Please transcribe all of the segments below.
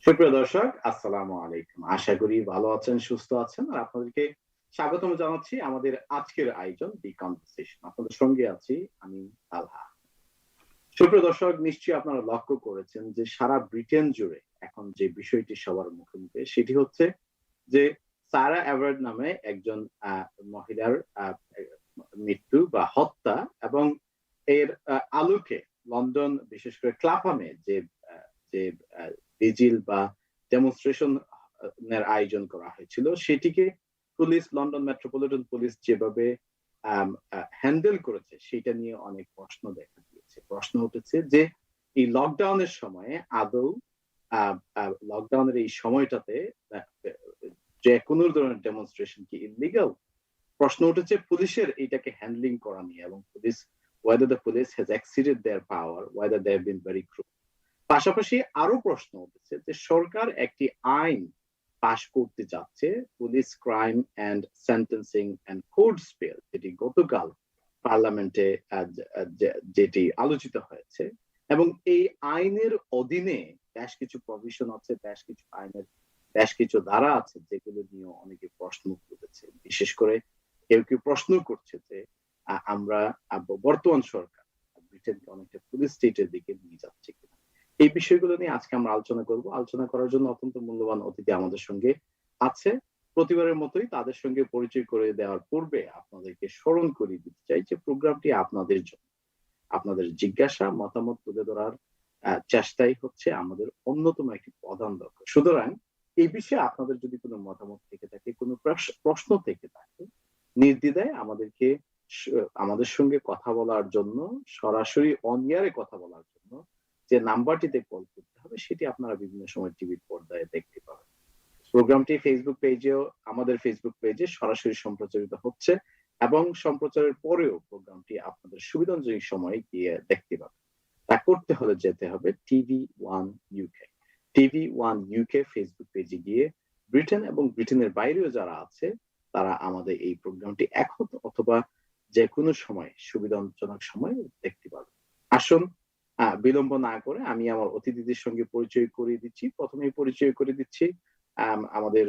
সুপ্রিয় দর্শক, আসসালামু আলাইকুম। আশা করি ভালো আছেন, সুস্থ আছেন। আর আপনাদেরকে স্বাগতম জানাচ্ছি আমাদের আজকের আয়োজন দি কনভারসেশন। আপনাদের সঙ্গে আছি আমি তালহা। সুপ্রিয় দর্শক, নিশ্চয়ই আপনারা লক্ষ্য করেছেন যে সারা ব্রিটেন জুড়ে এখন যে বিষয়টি সবার মুখে মুখে সেটি হচ্ছে যে সারা এভার্ড নামে একজন মহিলার মৃত্যু বা হত্যা এবং এর আলোকে লন্ডন বিশেষ করে ক্লাফহামে যে ভিজিল বা ডেমনস্ট্রেশন এর আয়োজন করা হয়েছিল সেটিকে পুলিশ, লন্ডন মেট্রোপলিটন পুলিশ যেভাবে হ্যান্ডেল করেছে সেটা নিয়ে অনেক প্রশ্ন দেখা দিয়েছে। প্রশ্ন উঠেছে যে এই লকডাউনের সময়ে আদৌ লকডাউনের এই সময়টাতে যে কোনো ধরনের ডেমনস্ট্রেশন কি ইলিগাল? প্রশ্ন উঠেছে পুলিশের এটাকে হ্যান্ডলিং করা নিয়ে এবং police whether the police has exceeded their power, whether they have been very cruel. পাশাপাশি আরো প্রশ্ন উঠেছে যে সরকার একটি আইন পাশ করতে যাচ্ছে, police crime and sentencing and courts bill, যেটি গতকাল পার্লামেন্টে যেটি আলোচিত হয়েছে এবং এই আইনের অধীনে বেশ কিছু প্রভিশন আছে, বেশ কিছু ধারা আছে যেগুলো নিয়ে অনেকে প্রশ্ন তুলেছে। বিশেষ করে কেউ কেউ প্রশ্ন করছে যে আমরা বর্তমান সরকার ব্রিটেনকে অনেকটা পুলিশ স্টেটের দিকে নিয়ে যাচ্ছে কিনা। এই বিষয়গুলো নিয়ে আজকে আমরা আলোচনা করব। আলোচনা করার জন্য অত্যন্ত মূল্যবান অতিথি আমাদের সঙ্গে আছে। প্রতিবারের মতোই তাদের সঙ্গে পরিচয় করে দেওয়ার পূর্বে আপনাদেরকে স্মরণ করিয়ে দিতে চাই যে প্রোগ্রামটি আপনাদের জন্য। আপনাদের জিজ্ঞাসা মতামত তুলে ধরার চেষ্টাই হচ্ছে আমাদের অন্যতম একটি প্রধান লক্ষ্য। সুতরাং এই বিষয়ে আপনাদের যদি কোনো মতামত থেকে থাকে, কোনো প্রশ্ন থেকে থাকে, নির্দ্বিধায় আমাদের সঙ্গে কথা বলার জন্য, সরাসরি অন এয়ারে কথা বলার জন্য যে নাম্বারটিতে কল করতে হবে সেটি আপনারা বিভিন্ন সময় টিভির পর্দায় দেখতে পাবেন। প্রোগ্রামটি আমাদের ফেসবুক পেজে সরাসরি সম্প্রচারিত হচ্ছে এবং সম্প্রচারের পরেও প্রোগ্রামটি আপনাদের সুবিধাজনক সময়ে গিয়ে দেখতে পাবেন। তা করতে হলে যেতে হবে টিভি1 ইউকে ফেসবুক পেজে গিয়ে ব্রিটেন এবং ব্রিটেনের বাইরেও যারা আছে তারা আমাদের এই প্রোগ্রামটি এখন অথবা যে কোনো সময় সুবিধাজনক সময় দেখতে পাবেন। আসুন বিলম্ব না করে আমি আমার অতিথিদের সঙ্গে পরিচয় করিয়ে দিচ্ছি। প্রথমেই পরিচয় করে দিচ্ছি আমাদের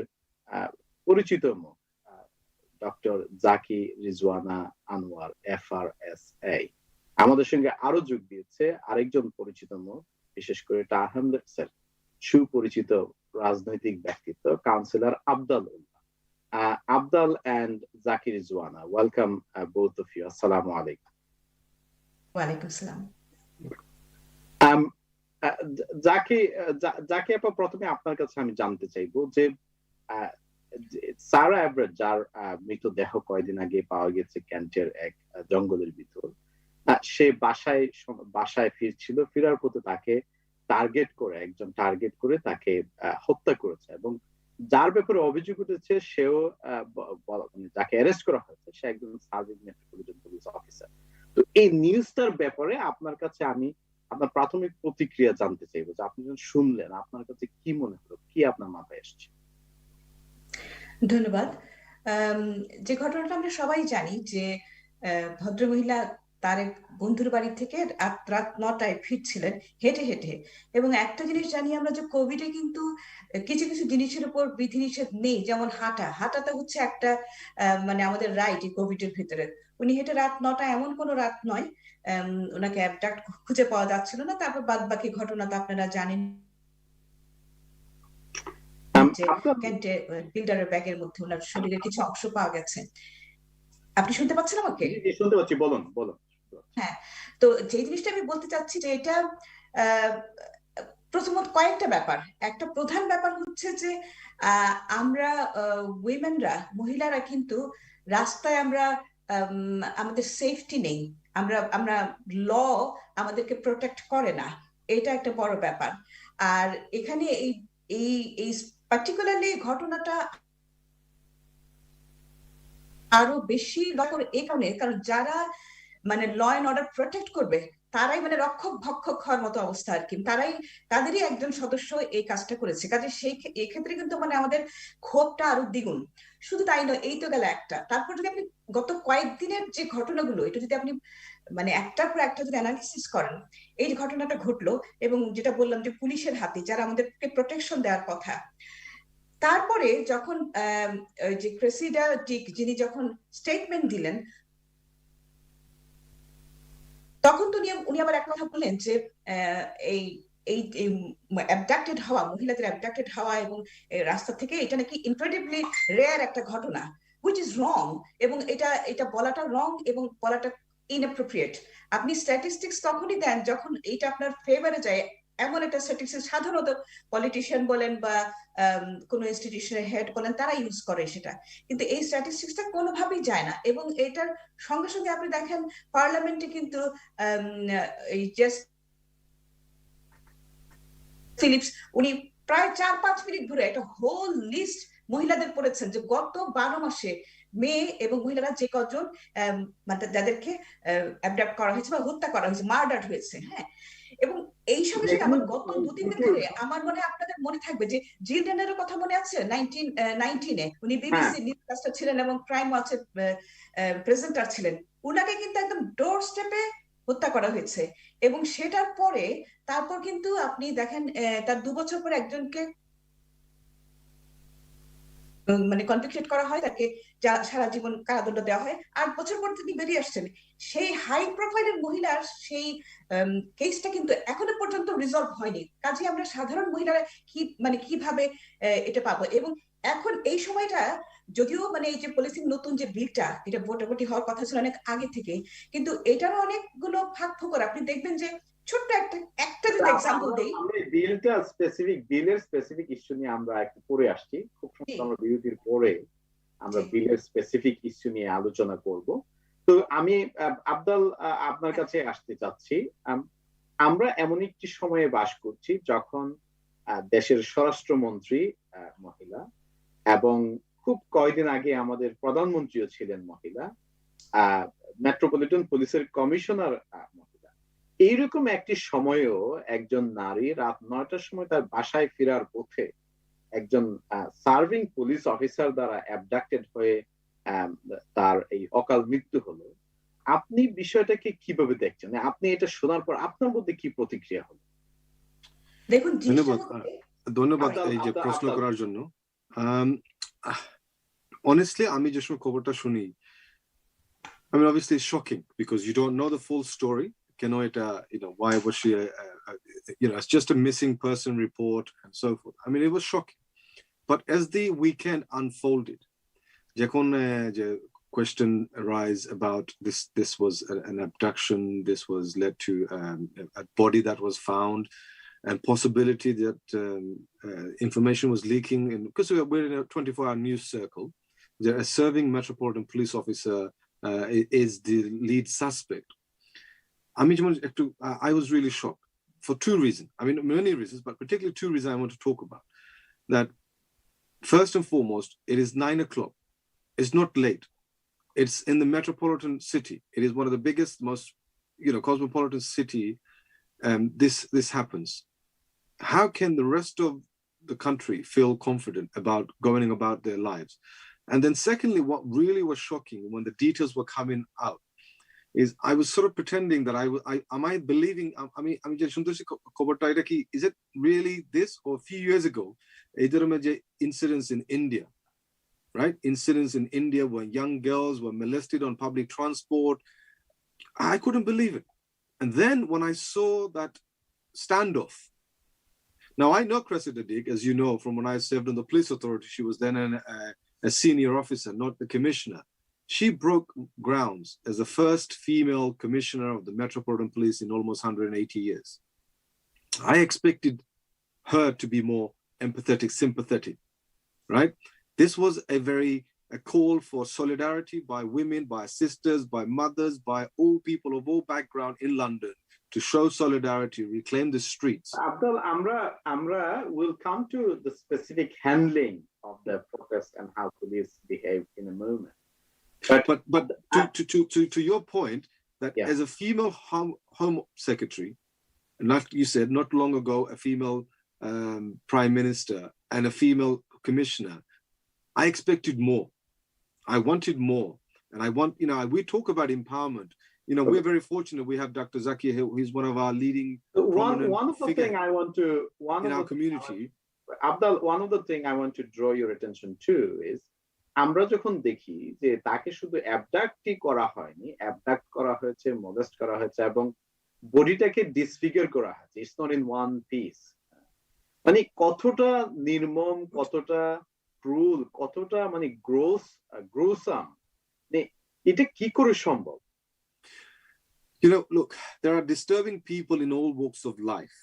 পরিচিত মুখ ডক্টর জাকি রিজওয়ানা আনোয়ার FRSA। আমাদের সঙ্গে আরো যোগ দিয়েছে আরেকজন পরিচিত মুখ, বিশেষ করে টাহামদের সুপরিচিত রাজনৈতিক ব্যক্তিত্ব councillor Abdal Ullah. Abdal and Zaki Rizwana, welcome both of you. Assalamu alaikum. Walaikum salam. Zaki আপা, প্রথমে আপনার কাছে আমি জানতে চাইবো যে সারা এভারেট যার মৃতদেহ কয়েকদিন আগে পাওয়া গেছে ক্যান্টের এক জঙ্গলের ভিতর, সে বাসায় ফিরছিল, ফেরার পথে তাকে একজন টার্গেট করে তাকে হত্যা করেছে এবং যার ব্যাপারে অভিযোগ উঠেছে সেও যাকে অ্যারেস্ট করা হয়েছে সে একজন সার্ভিস মেট্রোপলিটন পুলিশ অফিসার। তো এই নিউজটার ব্যাপারে আপনার কাছে আমি আপনার প্রাথমিক প্রতিক্রিয়া জানতে চাইবো যে আপনি যখন শুনলেন আপনার কাছে কি মনে হলো, কি আপনার মাথায় এসেছে? ধন্যবাদ। যে ঘটনাটা আমরা সবাই জানি যে ভদ্রমহিলা তার এক বন্ধুর বাড়ি থেকে রাত 9টায় ফিরছিলেন হেঁটে হেঁটে। এবং একটা জিনিস জানি আমরা যে কোভিডে কিন্তু কিছু কিছু জিনিসের উপর বিধিনিষেধ নেই, যেমন হাঁটাটা হচ্ছে একটা মানে আমাদের রাইট এই কোভিডের ভিতরে। উনি হেঁটে রাত 9টা এমন কোনো রাত নয়, ওনাকে অ্যাবডাক্ট খুঁজে পাওয়া যাচ্ছিল না। তারপর বাদ বাকি ঘটনা তো আপনারা জানেন, বিল্ডারের ব্যাগের মধ্যে ওনার শরীরের কিছু অংশ পাওয়া গেছে। আপনি শুনতে পাচ্ছেন আমাকে? শুনতে পাচ্ছি, বলুন। হ্যাঁ, তো যে জিনিসটা আমি বলতে চাচ্ছি যে এটা প্রথমত কয়েকটা ব্যাপার। একটা প্রধান ব্যাপার হচ্ছে যে আমরা উইমেনরা, মহিলারা কিন্তু রাস্তায় আমরা আমাদের সেফটি নেই, আমরা ল আমাদেরকে প্রোটেক্ট করে না, এটা একটা বড় ব্যাপার। আর এখানে এই পার্টিকুলারলি ঘটনাটা আরো বেশি এই কারণে, কারণ যারা মানে ল এন্ড অর্ডার প্রোটেক্ট করবে তারাই মানে রক্ষক ভক্ষক হওয়ার মতো অবস্থা আর কি, তাদেরই একজন সদস্য এই কাজটা করেছে। কাজে এই ক্ষেত্রে কিন্তু মানে আমাদের ক্ষোভটা আরো দ্বিগুণ। শুধু তাই নয়, এই তো গেল একটা, তারপর যদি আপনি গত কয়েকদিনের যে ঘটনাগুলো, এটা যদি আপনি মানে একটার পর একটা যদি অ্যানালিসিস করেন, এই যে ঘটনাটা ঘটলো এবং যেটা বললাম যে পুলিশের হাতে যারা আমাদেরকে প্রোটেকশন দেওয়ার কথা, তারপরে যখন যে ক্রেসিডা ডিক যিনি যখন স্টেটমেন্ট দিলেন, তখন তো উনি আবার এক কথা বললেন যে এই এই অ্যাবডাক্টেড হওয়া, মহিলাদের অ্যাবডাক্টেড হওয়া এবং রাস্তা থেকে, এটা নাকি ইনক্রেডিবলি রেয়ার একটা ঘটনা, হুইচ ইজ রং। এবং এটা বলাটা রং এবং বলাটা ইনঅ্যাপ্রোপ্রিয়েট। আপনি স্ট্যাটিস্টিক্স তখনই দেন যখন এটা আপনার ফেভারে যায়। এমন একটা স্ট্যাটিস্টিক্স সাধারণত পলিটিশিয়ান বলেন বা কোনো ইনস্টিটিউশনের হেড বলেন, তারা ইউজ করে সেটা, কিন্তু এই স্ট্যাটিস্টিক্সটা কোনোভাবেই যায় না। এবং এটার সঙ্গে সঙ্গে আপনি দেখেন পার্লামেন্টে কিন্তু এই জাস্ট ফিলিপস উনি প্রায় 4-5 মিনিট ধরে একটা হোল লিস্ট মহিলাদের পড়েছেন যে গত 12 মাসে মেয়ে এবং মহিলারা যে কজন মানে যাদেরকে অ্যাবডাক্ট করা হয়েছে বা হত্যা করা হয়েছে, মার্ডার হয়েছে। হ্যাঁ, এবং এই সঙ্গে সঙ্গে আমার গত 2-3 দিন ধরে, আমার মনে হয় আপনাদের মনে থাকবে যে জিলডেনের কথা মনে আছে, 1919-এ উনি বিবিসি নিউজকাস্টার ছিলেন এবং ক্রাইম ওয়াচের প্রেজেন্টার ছিলেন। উনাকে কিন্তু একদম ডোর স্টেপে হত্যা করা হয়েছে। এবং সেটার পরে তারপর কিন্তু আপনি দেখেন তার 2 বছর পরে একজনকে মানে কনভিক্টেড করা হয়, তাকে সারা জীবন কারাদণ্ড দেওয়া হয়, 8 বছর পর তিনি বেরিয়ে আসছেন। সেই হাই প্রোফাইলের মহিলার সেই কেসটা কিন্তু এখনো পর্যন্ত রিজলভ হয়নি। কাজে আমরা সাধারণ মহিলারা মানে কিভাবে এটা পাবো? এবং এখন এই সময়টা, যদিও মানে এই যে পলিসিং নতুন যে বিলটা, এটা ভোটাভুটি হওয়ার কথা ছিল অনেক আগে থেকে, কিন্তু এটারও অনেকগুলো ফাঁক ফোকর আপনি দেখবেন। যে ছোট্ট একটা যদি এক্সাম্পল দেই, বিলটা বিলের স্পেসিফিক ইস্যু নিয়ে আমরা একটু পরে আসছি, খুব সুন্দর। আমরা বিরতির পরে আমরা বিলের স্পেসিফিক ইস্যু নিয়ে আলোচনা করব। তো আমি আবদাল আপনার কাছে আসতে চাচ্ছি। আমরা এমন একটি সময়ে বাস করছি যখন দেশের স্বরাষ্ট্রমন্ত্রী মহিলা, এবং খুব কয়েকদিন আগে আমাদের প্রধানমন্ত্রীও ছিলেন মহিলা, মেট্রোপলিটন পুলিশের কমিশনার মহিলা। এইরকম একটি সময়েও একজন নারী রাত 9টার সময় তার বাসায় ফেরার পথে একজন সার্ভিং পুলিশ অফিসার দ্বারা অ্যাবডাক্টেড হয়ে তার এই অকাল মৃত্যু হলো। আপনি বিষয়টাকে কিভাবে দেখছেন? আপনি এটা শোনার পর আপনার মধ্যে কি প্রতিক্রিয়া হলো? দেখুন, ধন্যবাদ এই যে প্রশ্ন করার জন্য। Honestly, আমি যে সময় খবরটা শুনি, I mean, obviously it's shocking because you don't know the full story. Why was she it's just a missing person report and so forth. I mean, it was shocking. But as the weekend unfolded, যখন the question arise about this was an abduction, this was led to a body that was found, and possibility that information was leaking, because we're in a 24-hour news circle. A serving Metropolitan Police officer is the lead suspect. I was really shocked for two reasons. I mean, many reasons, but particularly two reasons I want to talk about. That first and foremost, it is 9 o'clock. It's not late. It's in the metropolitan city. It is one of the biggest, most cosmopolitan city. This happens. How can the rest of the country feel confident about going about their lives? And then secondly, what really was shocking when the details were coming out is I was sort of pretending that am I believing, is it really this? Or a few years ago, incidents in India, right? Incidents in India where young girls were molested on public transport. I couldn't believe it. And then when I saw that standoff, now I know Cressida Dick, as you know, from when I served on the police authority. She was then a senior officer, not the commissioner. She broke grounds as the first female commissioner of the Metropolitan Police in almost 180 years. I expected her to be more empathetic, sympathetic, right? This was a call for solidarity by women, by sisters, by mothers, by all people of all background in London to show solidarity, reclaim the streets. Abdul, Amra will come to the specific handling of the protest and how police behave in a moment. But to your point, that Yeah. as a female home secretary, and like you said, not long ago, a female prime minister and a female commissioner, I expected more. I wanted more. And I want, we talk about empowerment. We're very fortunate. We have Dr. Zakia here, who's one of our leading One of the figure thing I want to in our community. Abdul, one of the thing I want to draw your attention to is আমরা যখন দেখি যে তাকে শুধু অ্যাবডাক্টই করা হয়নি, abduct করা হয়েছে, মোলেস্ট করা হয়েছে এবং বডিটাকে ডিসফিগার করা হয়েছে। It's not in one piece. মানে কতটা নির্মম, কতটা ক্রুল, কতটা মানে গ্রোসাম, এটা কি করে সম্ভব? Look, there are disturbing people in all walks of life.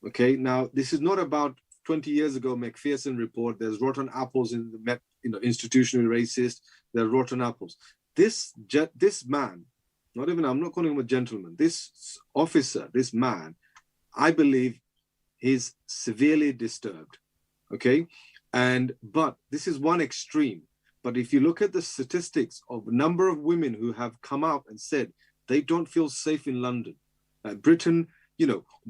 Okay, now this is not about 20 years ago McPherson report. There's rotten apples in the institutionally racist. There are rotten apples. This man, I'm not calling him a gentleman. This officer, this man, I believe he's severely disturbed. Okay, but this is one extreme. But if you look at the statistics of a number of women who have come out and said they don't feel safe in London, Britain,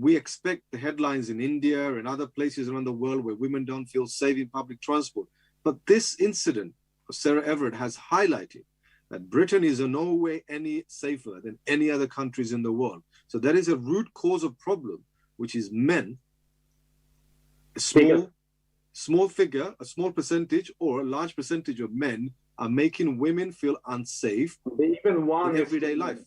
we expect the headlines in India and other places around the world where women don't feel safe in public transport. But this incident of Sarah Everard has highlighted that Britain is in no way any safer than any other countries in the world. So there is a root cause of problem, which is men, a small figure, a small percentage or a large percentage of men are making women feel unsafe in everyday life.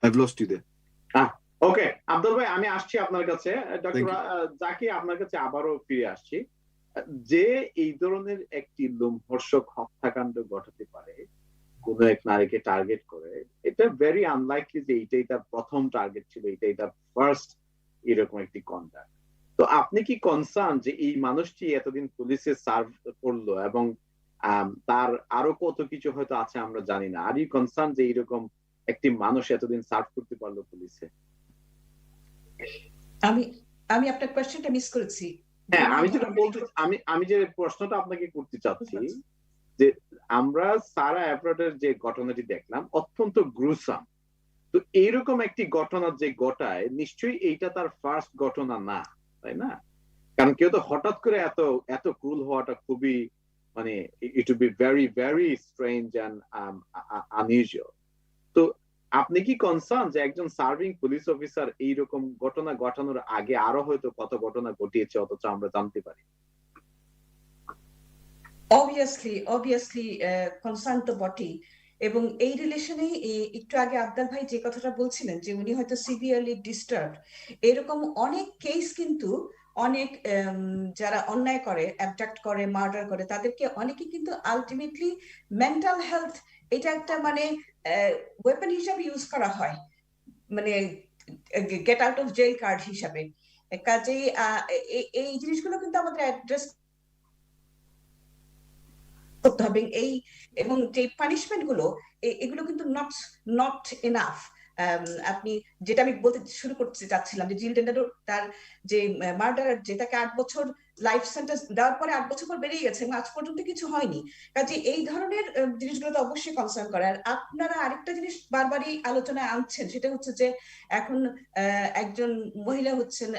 I've lost you there. ওকে আব্দুল ভাই, আমি আসছি আপনার কাছে। Doctor Zaki, আপনার কাছে আবারও ফিরে আসছি। যে এই ধরনের একটি লোমহর্ষক হত্যাকাণ্ড ঘটাতে পারে কোন এক নারীকে টার্গেট করে, এটা ভেরি আনলাইকলি যে এইটাই তার প্রথম টার্গেট ছিল, এটাই তার ফার্স্ট এরকম একটি কন্টাক্ট। তো আপনি কি কনসার্ন যে এই মানুষটি এতদিন পুলিশে সার্ভ করলো এবং তার আরো কত কিছু হয়তো আছে আমরা জানি না? আর ইউ কনসার্ন যে এইরকম একটি মানুষ এতদিন সার্ভ করতে পারলো পুলিশে? আমি আপনার কোয়েশ্চেনটা মিস করেছি। হ্যাঁ, আমি যে প্রশ্নটা আপনাকে করতে চাচ্ছি যে আমরা সারা এভরডের যে ঘটনাটি দেখলাম অত্যন্ত গ্রুসাম। তো এইরকম একটি ঘটনা যে ঘটায়, নিশ্চয়ই এইটা তার ফার্স্ট ঘটনা না, তাই না? কারণ কেউ তো হঠাৎ করে এত ক্রুল হওয়াটা খুবই মানে it will be very very strange and unusual. তো আপনি কি কনসার্ন যে একজন সার্ভিং পুলিশ অফিসার এইরকম ঘটনা ঘটানোর আগে আরো হয়তো কত ঘটনা ঘটিয়েছে অথচ আমরা জানতে পারি? অবভিয়াসলি কনসার্ন তো বটেই। এবং এই রিলেশনে একটু আগে আব্দাল ভাই যে কথাটা বলছিলেন যে উনি হয়তো সিভিয়ারলি ডিস্টার্বড, এরকম অনেক কেস কিন্তু অনেক যারা অন্যায় করে, অ্যাবডাক্ট করে, মার্ডার করে, তাদেরকে অনেকে কিন্তু আলটিমেটলি মেন্টাল হেলথ এটা একটা মানে ওয়েপন হিসাবে ইউজ করা হয়, মানে get out of jail card হিসাবে। কাজেই এই জিনিসগুলো কিন্তু আমাদের অ্যাড্রেস করতে হবে। এবং যে পানিশমেন্ট গুলো এগুলো কিন্তু নট এনাফ। আপনি যেটা আমি বলতে শুরু করতে চাচ্ছিলাম যে জিল টেন্ডারো তার যে মার্ডারার, যে তাকে 8 বছর লাইফ সেন্টেন্স দেওয়ার পরে 8 বছর পর বেরিয়ে গেছে এবং আজ পর্যন্ত কিছু হয়নি। কাজে এই ধরনের জিনিসগুলো তো অবশ্যই কনসার্ন করে। আর আপনারা আরেকটা জিনিস বারবারই আলোচনায় আনছেন, সেটা হচ্ছে যে এখন একজন মহিলা হচ্ছেন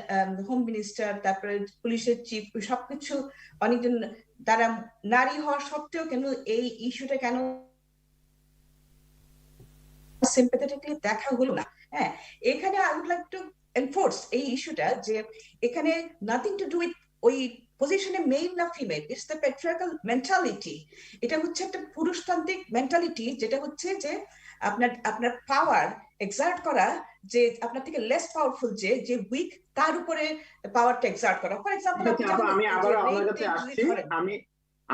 হোম মিনিস্টার, তারপরে পুলিশের চিফ, সবকিছু অনেকজন তারা নারী হওয়া সত্ত্বেও কেন এই ইস্যুটা কেন সিম্পাথেটিকলি দেখা হলো না? হ্যাঁ, এখানে I would like to enforce এই ইস্যুটা যে এখানে নাথিং টু ডু উইথ ওই পজিশনে মেল না female, it's the patriarchal mentality. এটা হচ্ছে একটা পুরুষতান্ত্রিক মেন্টালিটি, যেটা হচ্ছে যে আপনার পাওয়ার এক্সার্ট করা, যে আপনার থেকে লেস পাওয়ারফুল যে উইক, তার উপরে পাওয়ারটা এক্সার্ট করা। ফর এক্সাম্পল আমি আবার আপনার কাছে আসছি,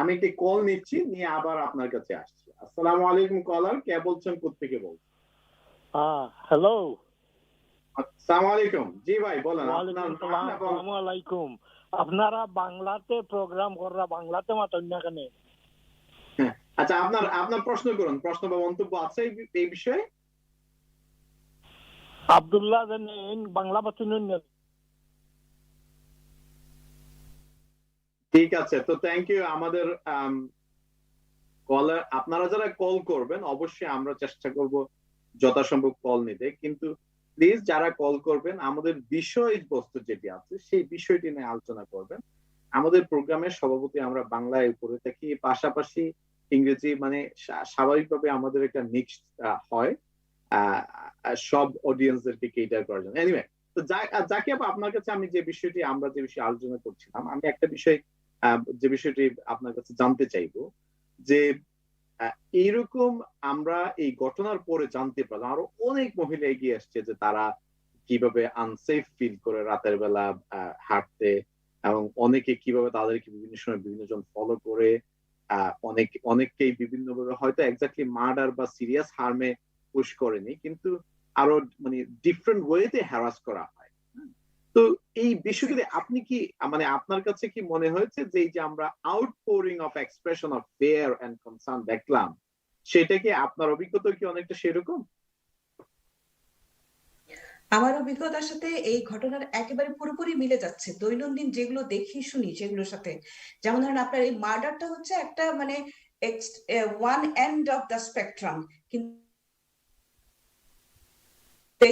আমি একটি কল নিচ্ছি, নিয়ে আবার আপনার কাছে আসছি। আসসালামু আলাইকুম কলার, কে বলছেন, কোত্থেকে বলছেন? হ্যালো, আসসালামু আলাইকুম। জি ভাই বলেন। আসসালামু আলাইকুম। আপনারা বাংলাতে প্রোগ্রাম করা, বাংলাতে মাতেন না কেন? আচ্ছা, আপনার প্রশ্ন করুন, প্রশ্ন বা মন্তব্য আছে এই বিষয়ে? আব্দুল্লাহ জানেন বাংলা বাতিনুন না? ঠিক আছে, তো থ্যাংক ইউ। আমাদের কলার, আপনারা যারা কল করবেন অবশ্যই আমরা চেষ্টা করব যথাসম্ভব কল নিতে, কিন্তু প্লিজ যারা কল করবেন আমাদের বিষয়বস্তু যেটি আছে সেই বিষয়টি নিয়ে আলোচনা করবেন। আমাদের প্রোগ্রামের সভাপতি আমরা বাংলায় করে থাকি, পাশাপাশি ইংরেজি, মানে স্বাভাবিকভাবে আমাদের একটা মিক্স হয় সব অডিয়েন্সদেরকে কেটার করার জন্য। এনিওয়ে, তো জাকি আপা, আপনার কাছে আমি যে বিষয়টি আলোচনা করছিলাম, আমি একটা বিষয় যে বিষয়টি আপনার কাছে জানতে চাইবো যে এইরকম আমরা এই ঘটনার পরে জানতে পারলাম আরো অনেক মহিলা এগিয়ে আসছে যে তারা কিভাবে আনসেফ ফিল করে রাতের বেলা হাঁটতে, এবং অনেকে কিভাবে তাদেরকে বিভিন্ন সময় বিভিন্ন জন ফলো করে, অনেককেই বিভিন্ন ভাবে হয়তো এক্স্যাক্টলি মার্ডার বা সিরিয়াস হার্মে পুশ করেনি, কিন্তু আরো মানে ডিফারেন্ট ওয়েতে হ্যারাস করা হয়। তো এই বিষয়গুলি আপনি কি, মানে আপনার কাছে কি মনে হয়েছে যে এই যে আমরা outpouring of expression of fear and concern দেখলাম, সেটা কি আপনার অভিজ্ঞতা কি অনেকটা সেরকম? আমার অভিজ্ঞতার সাথে এই ঘটনার একেবারে পুরোপুরি মিলে যাচ্ছে, দৈনন্দিন যেগুলো দেখি শুনি সেগুলোর সাথে। যেমন ধরেন আপনার এই মার্ডারটা হচ্ছে একটা মানে one end of the spectrum, কিন্তু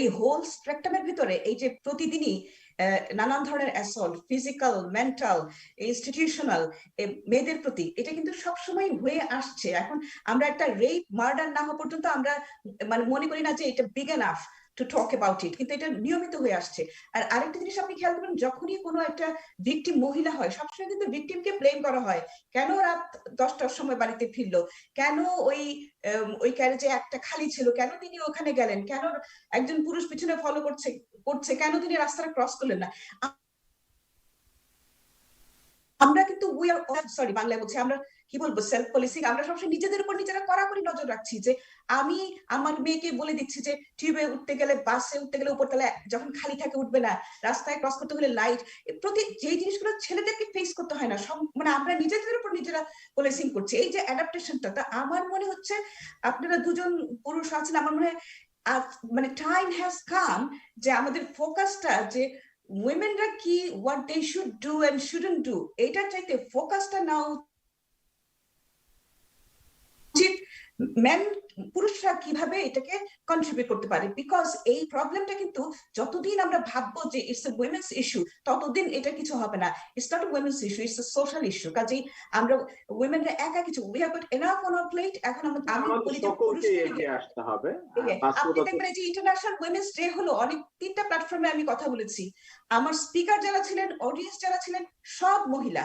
এই হোল স্পেকট্রামের ভিতরে এই যে প্রতিদিনই নানান ধরনের অ্যাসল্ট, ফিজিক্যাল, মেন্টাল, ইনস্টিটিউশনাল মেয়েদের প্রতি, এটা কিন্তু সবসময় হয়ে আসছে। এখন আমরা একটা রেপ মার্ডার না হওয়া পর্যন্ত আমরা মানে মনে করি না যে এটা big enough to talk about it, কিন্তু এটা নিয়মিত হয়ে আসছে। আর আরেকটা জিনিস আপনি খেয়াল করবেন, যখনই কোনো একটা ভিকটিম মহিলা হয় সবসময় কিন্তু ভিকটিমকে ব্লেম করা হয়। কেন রাত 10টার সময় বাড়িতে ফিরলো, কেন ওই ক্যারেজে একটা খালি ছিল, কেন তিনি ওখানে গেলেন, কেন একজন পুরুষ পিছনে ফলো করছে, কেন তিনি রাস্তাটা ক্রস করলেন না। আমরা কিন্তু উই আর সরি বাংলায় বলছি, আমরা কি বলবো, সেলফ পলিসিং। আমরা সবসময় নিজেদের উপর নিজেরা কড়াকড়ি নজর রাখছি যে আমি আমার মেয়েকে বলে দিচ্ছি যে টিউবে উঠতে গেলে, বাসে উঠতে গেলে উপরতলা যখন খালি থাকে উঠবে না, রাস্তায় ক্রস করতে হলে লাইট, প্রতি যে জিনিসগুলো ছেলেদেরকে ফেস করতে হয় না, মানে আমরা নিজেদের উপর নিজেরা পলিসিং করছি। এই যে অ্যাডাপ্টেশনটা, তা আমার মনে হচ্ছে আপনারা দুজন পুরুষ আছেন, আমার মনে হয় মানে টাইম হ্যাজ কাম যে আমাদের ফোকাসটা যে উইমেনরা কি what they should do and shouldn't do, এটার চাইতে ফোকাসটা নাও উচিত মেন, পুরুষরা কিভাবে এটাকে কন্ট্রিবিউট করতে পারে। বিকজ এই প্রবলেমটা কিন্তু যতদিন আমরা ভাববো যে ইটস এ উইমেন্স ইস্যু, ততদিন এটা কিছু হবে না। It's not a women's issue, it's a social issue. কাজেই আমরা উইমেনরা একা কিছু, we have got enough on our plate. এখন আমি বলি যে সকলকে এগিয়ে আসতে হবে। আপনি দেখবেন যে ইন্টারন্যাশনাল উইমেন্স ডে হলো, অনেক 3টা প্ল্যাটফর্মে আমি কথা বলেছি, আমার স্পিকার যারা ছিলেন, অডিয়েন্স যারা ছিলেন, সব মহিলা।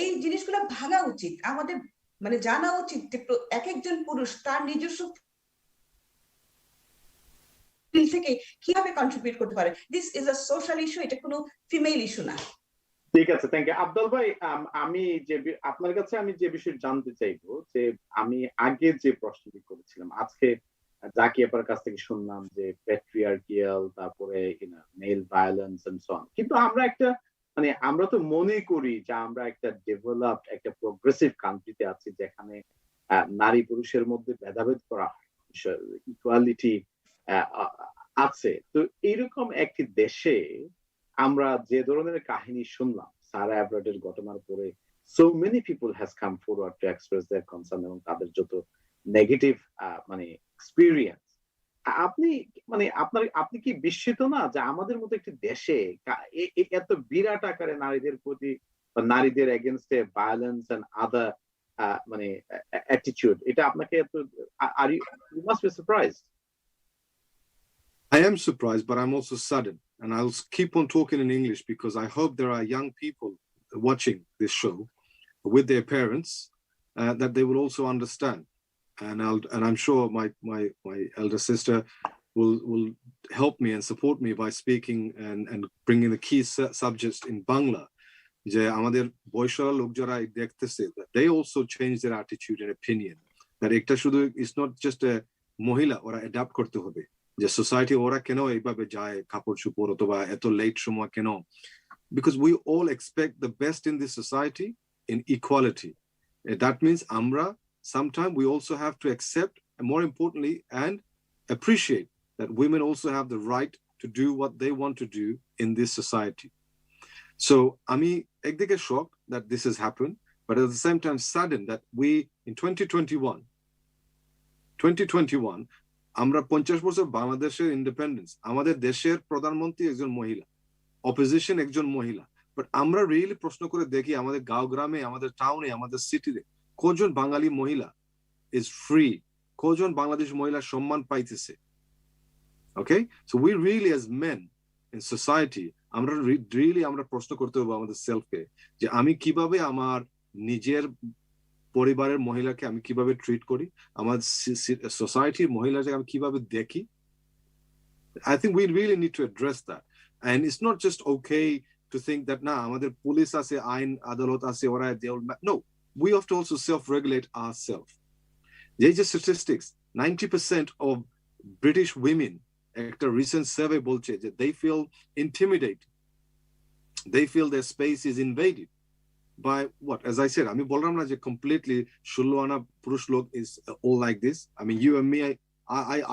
এই জিনিসগুলো ভাঙা উচিত, আমাদের মানে জানা উচিত যে এক একজন পুরুষ তার নিজস্ব থেকে কিভাবে কন্ট্রিবিউট করতে পারে। This is a social issue, এটা কোনো ফিমেল ইস্যু না। ঠিক আছে, থ্যাংক ইউ আব্দুল ভাই। আমি যে আপনার কাছে আমি যে বিষয় জানতে চাইবো, যে আমি আগে যে প্রশ্নটি করেছিলাম, আজকে জাকি আপার কাছ থেকে শুনলাম যে প্যাট্রিয়ার্কিয়াল, তারপরে male violence and so on, কিন্তু আমরা একটা মানে আমরা তো মনে করি যে আমরা একটা ডেভেলপড, একটা প্রোগ্রেসিভ কান্ট্রিতে আছি, যেখানে নারী পুরুষের মধ্যে ভেদাভেদ করা হয়, ইকুয়ালিটি আছে। তো এইরকম একটি দেশে আমরা যে ধরনের কাহিনী শুনলাম সারা অ্যাবরডের ঘটনার পরে, so many people has come forward to express their concern এবং তাদের যত নেগেটিভ মানে এক্সপেরিয়েন্স, আপনি মানে আপনি কি বিস্মিত না যে আমাদের মতো একটি দেশে এত বিরাট আকারে নারীদের প্রতি বা নারীদের এগেইনস্টে ভায়োলেন্স এন্ড আদার মানে অ্যাটিটিউড, এটা আপনাকে এত, are you must be surprised? I am surprised, but I'm also saddened. And I'll keep on talking in English because I hope there are young people watching this show with their parents that they will also understand. And I'm sure my elder sister will help me and support me by speaking and bringing the key subjects in Bangla. যে আমাদের বয়সরা লোক যারা দেখতেছে, they also change their attitude and opinion. That একটা শুধু is not just a মহিলা, ওরা adapt করতে হবে যে সোসাইটি ওরা কেন এইভাবে যায় কাপড় চোপড় অথবা এত লেট সময় কেন, because we all expect the best in this society in equality. That means আমরা sometimes we also have to accept, and more importantly, and appreciate that women also have the right to do what they want to do in this society. So আমি একদিকে শক that this has happened, but at the same time saddened that we, in 2021, আমরা 50 বছর বাংলাদেশের independence, আমাদের দেশের প্রধানমন্ত্রী একজন মহিলা, অপোজিশন একজন মহিলা, বাট আমরা রিয়েলি প্রশ্ন করে দেখি আমাদের গাঁও গ্রামে, আমাদের টাউনে, আমাদের সিটিতে কজন বাঙালি মহিলা ইজ ফ্রি, কজন বাংলাদেশ মহিলা সম্মান পাইতেছে। Okay, so we really as men in society আমরা রিয়েলি আমরা প্রশ্ন করতে হবে আমাদের সেলফকে, যে আমি কিভাবে আমার নিজের পরিবারের মহিলাকে আমি কিভাবে ট্রিট করি, আমার সোসাইটির মহিলাকে আমি কিভাবে দেখি। I think we really need to address that. And it's not just okay to think that na আমাদের পুলিশ আছে, আইন আদালত আছে, ওরা no, we have to also self-regulate ourselves. They just statistics, 90% of British women, একটা recent survey বলছে যে they feel intimidated, they feel their space is invaded by what? As I said, আমি বললাম না যে completely 16 আনা পুরুষ লোক is all like this. I mean, you and me,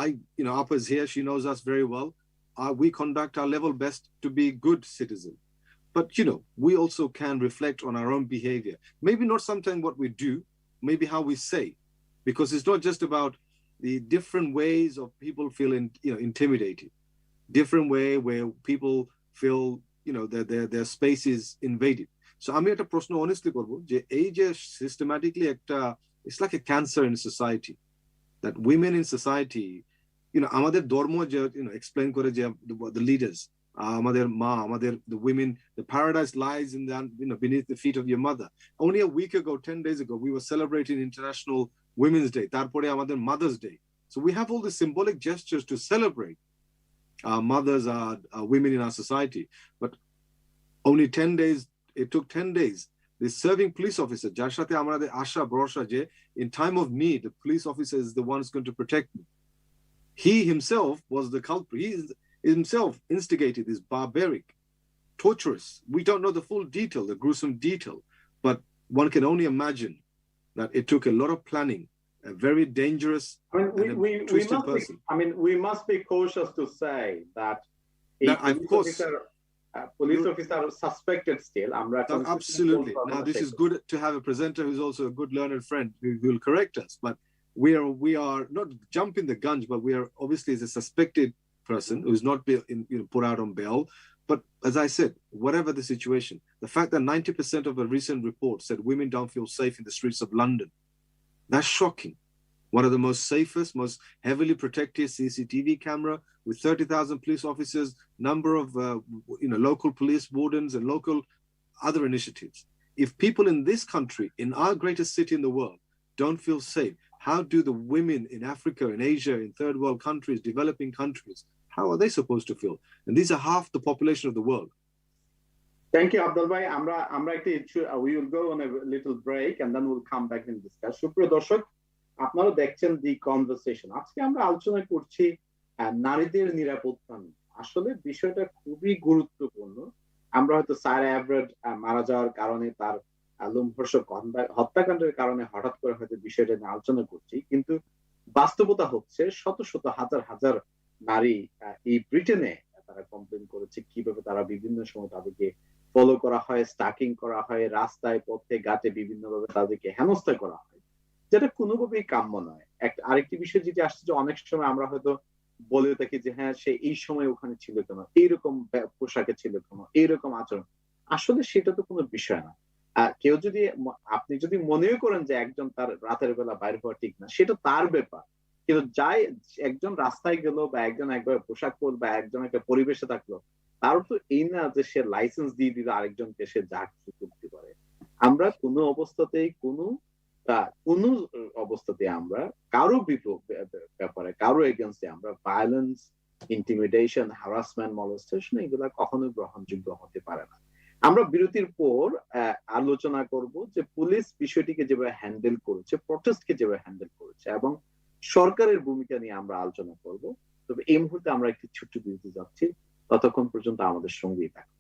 I you know, Appa's here, she knows us very well. We conduct our level best to be good citizen. But, you know, we also can reflect on our own behavior. Maybe not sometimes what we do, maybe how we say, because it's not just about the different ways of people feeling, you know, intimidated, different way where people feel, you know, that their space is invaded. So আমি একটা প্রশ্ন honestly করব যে এই যে systematically একটা, it's like a cancer in society, that women in society, you know, আমাদের ধর্ম যে, you know, explain করে যে the leaders, আমাদের মা, আমাদের the women, the paradise lies in the, you know, beneath the feet of your mother. Only a week ago, 10 days ago, we were celebrating International Women's Day, তারপরে আমাদের Mother's Day. So we have all these symbolic gestures to celebrate our mothers, our women in our society. But only 10 days, it took 10 days, the serving police officer, যার সাথে আমাদের আশা ভরসা যে in time of need, the police officer is the one who's going to protect me. He himself was the culprit. He himself instigated this barbaric, torturous. We don't know the full detail, the gruesome detail, but one can only imagine that it took a lot of planning, a very dangerous twisted person. We must be cautious to say that police officer suspected still. Absolutely. Now, this is good to have a presenter who's also a good learned friend who will correct us. But we are not jumping the guns, but we are obviously as a suspected person who's not been, you know, put out on bail. But as I said, whatever the situation, the fact that 90% of a recent report said women don't feel safe in the streets of London, that's shocking. One of the most safest, most heavily protected CCTV camera with 30,000 police officers, number of you know, local police wardens and local other initiatives. If people in this country, in our greatest city in the world, don't feel safe, how do the women in Africa, in Asia, in third world countries, developing countries, how are they supposed to feel? And these are half the population of the world. Thank you, Abdul Bhai. আমরা একটু we will go on a little break and then we'll come back and discuss. সুপ্রিয় দর্শক, আপনারা দেখছেন দি conversation. আজকে আমরা আলোচনা করছি নারীদের নিরাপত্তা নিয়ে। আসলে বিষয়টা খুবই গুরুত্বপূর্ণ। আমরা হয়তো সারা এভারেট মারা যাওয়ার কারণে, তার লোমহর্ষক হত্যাকাণ্ডের কারণে হঠাৎ করে হয়তো বিষয়টা নিয়ে আলোচনা করছি, কিন্তু বাস্তবতা হচ্ছে শত শত হাজার হাজার নারী এই ব্রিটেনে তারা কমপ্লেন করেছে কিভাবে তারা বিভিন্ন সময় তাদেরকে ফলো করা হয়, স্টাকিং করা হয়, রাস্তায় পথে ঘাটে বিভিন্নভাবে তাদেরকে হেনস্থা করা হয়, যেটা কোনোভাবেই কাম্য নয়। আরেকটি বিষয় যেটি আসছে যে অনেক সময় আমরা হয়তো বলে থাকি যে হ্যাঁ, সে এই সময় ওখানে ছিল কেন, এইরকম পোশাকে ছিল কেন, এইরকম আচরণ। আসলে সেটা তো কোনো বিষয় না। কেউ যদি, আপনি যদি মনেও করেন যে একজন তার রাতের বেলা বাইর হওয়া ঠিক না, সেটা তার ব্যাপার। কিন্তু যাই একজন রাস্তায় গেল বা একজন একবার পোশাক পরল বা একজন একটা পরিবেশে থাকলো, তার তো এই না যে সে লাইসেন্স দিয়ে দিল আরেকজনকে সে যা কিছু করতে পারে। আমরা কোনো অবস্থাতেই কোনো অবস্থাতে আমরা কারো ব্যাপারে, কারো এগেন্স্টে আমরা ভায়োলেন্স, ইন্টিমিডেশন, হ্যারাসমেন্ট, মলেস্টেশন এগুলা কখনোই গ্রহণযোগ্য হতে পারে না। আমরা বিরতির পর আলোচনা করব যে পুলিশ বিষয়টিকে যেভাবে হ্যান্ডেল করেছে, প্রটেস্টকে যেভাবে হ্যান্ডেল করেছে এবং সরকারের ভূমিকা নিয়ে আমরা আলোচনা করব। তবে এই মুহূর্তে আমরা একটি ছোট্ট বিরতি যাচ্ছি, ততক্ষণ পর্যন্ত আমাদের সঙ্গেই থাকুন।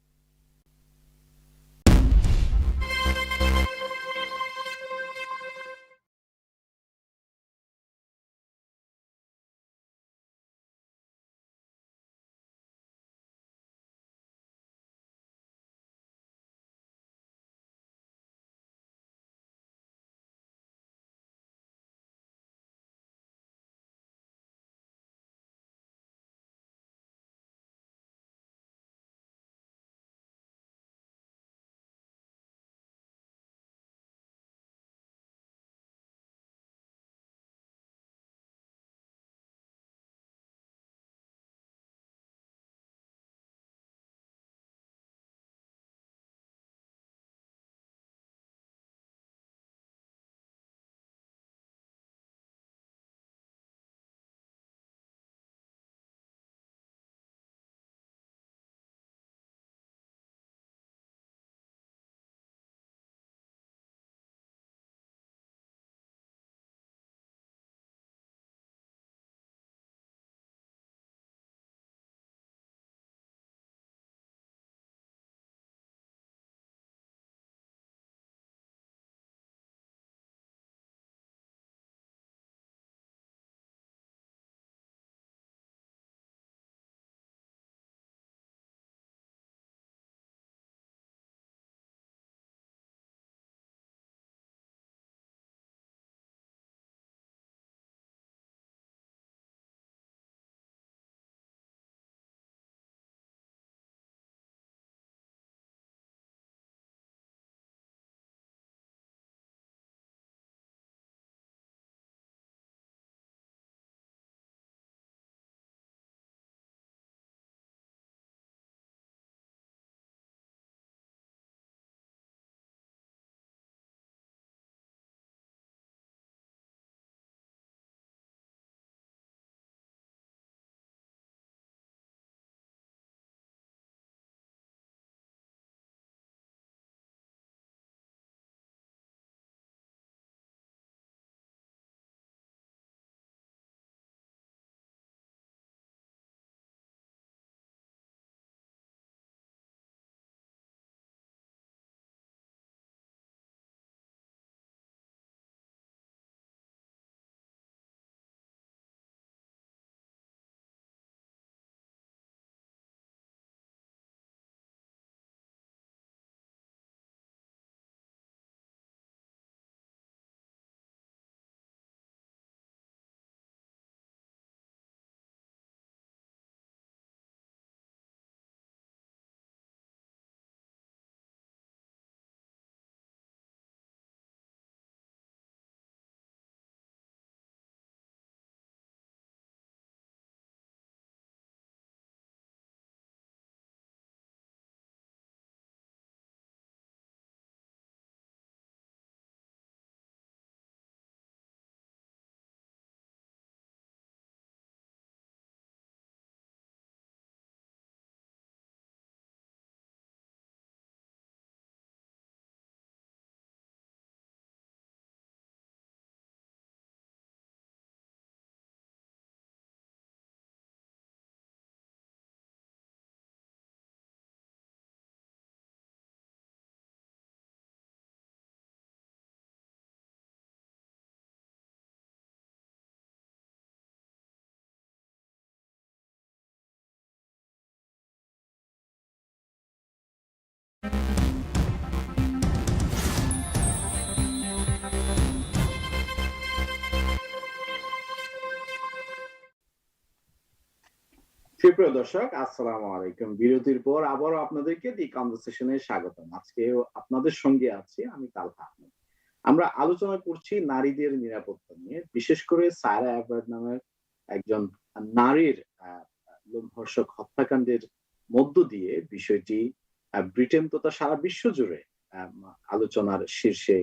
সুপ্রিয় দর্শক, আসসালামু আলাইকুম। বিরতির পর আবারও আপনাদেরকে দি কনভারসেশনে স্বাগতম। আজকে আপনাদের সঙ্গে আছি আমি তালহা আহমেদ। আমরা আলোচনা করছি নারীদের নিরাপত্তা নিয়ে, বিশেষ করে সায়রা অ্যাবার্ড নামের একজন নারীর লোমহর্ষক হত্যাকাণ্ডের মধ্য দিয়ে বিষয়টি ব্রিটেন তথা সারা বিশ্ব জুড়ে আলোচনার শীর্ষে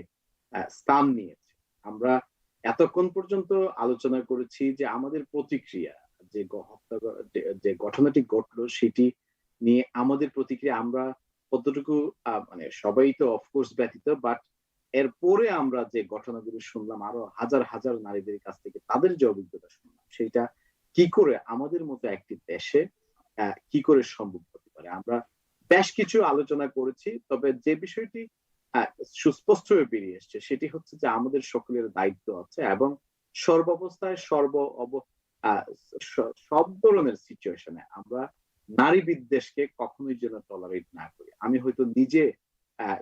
স্থান নিয়েছে। আমরা এতক্ষণ পর্যন্ত আলোচনা করেছি যে আমাদের প্রতিক্রিয়া, যে ঘটনাটি ঘটলো সেটি নিয়ে আমাদের প্রতিক্রিয়া আমরা কতটুকু, মানে সবাই তো অফকোর্স ব্যতীত, বাট এরপরে আমরা যে ঘটনাগুলো শুনলাম আরো হাজার হাজার নারীদের কাছ থেকে তাদের যে অভিজ্ঞতা শুনলাম, সেটা কি করে আমাদের মতো একটি দেশে কি করে সম্ভব হতে পারে। আমরা বেশ কিছু আলোচনা করেছি, তবে যে বিষয়টি সুস্পষ্ট হয়ে বেরিয়ে এসছে সেটি হচ্ছে যে আমাদের সকলের দায়িত্ব আছে এবং সর্বাবস্থায় সব ধরনের সিচুয়েশনে আমরা নারী বিদ্বেষকে কখনোই যেন টলারেট না করি। আমি হয়তো নিজে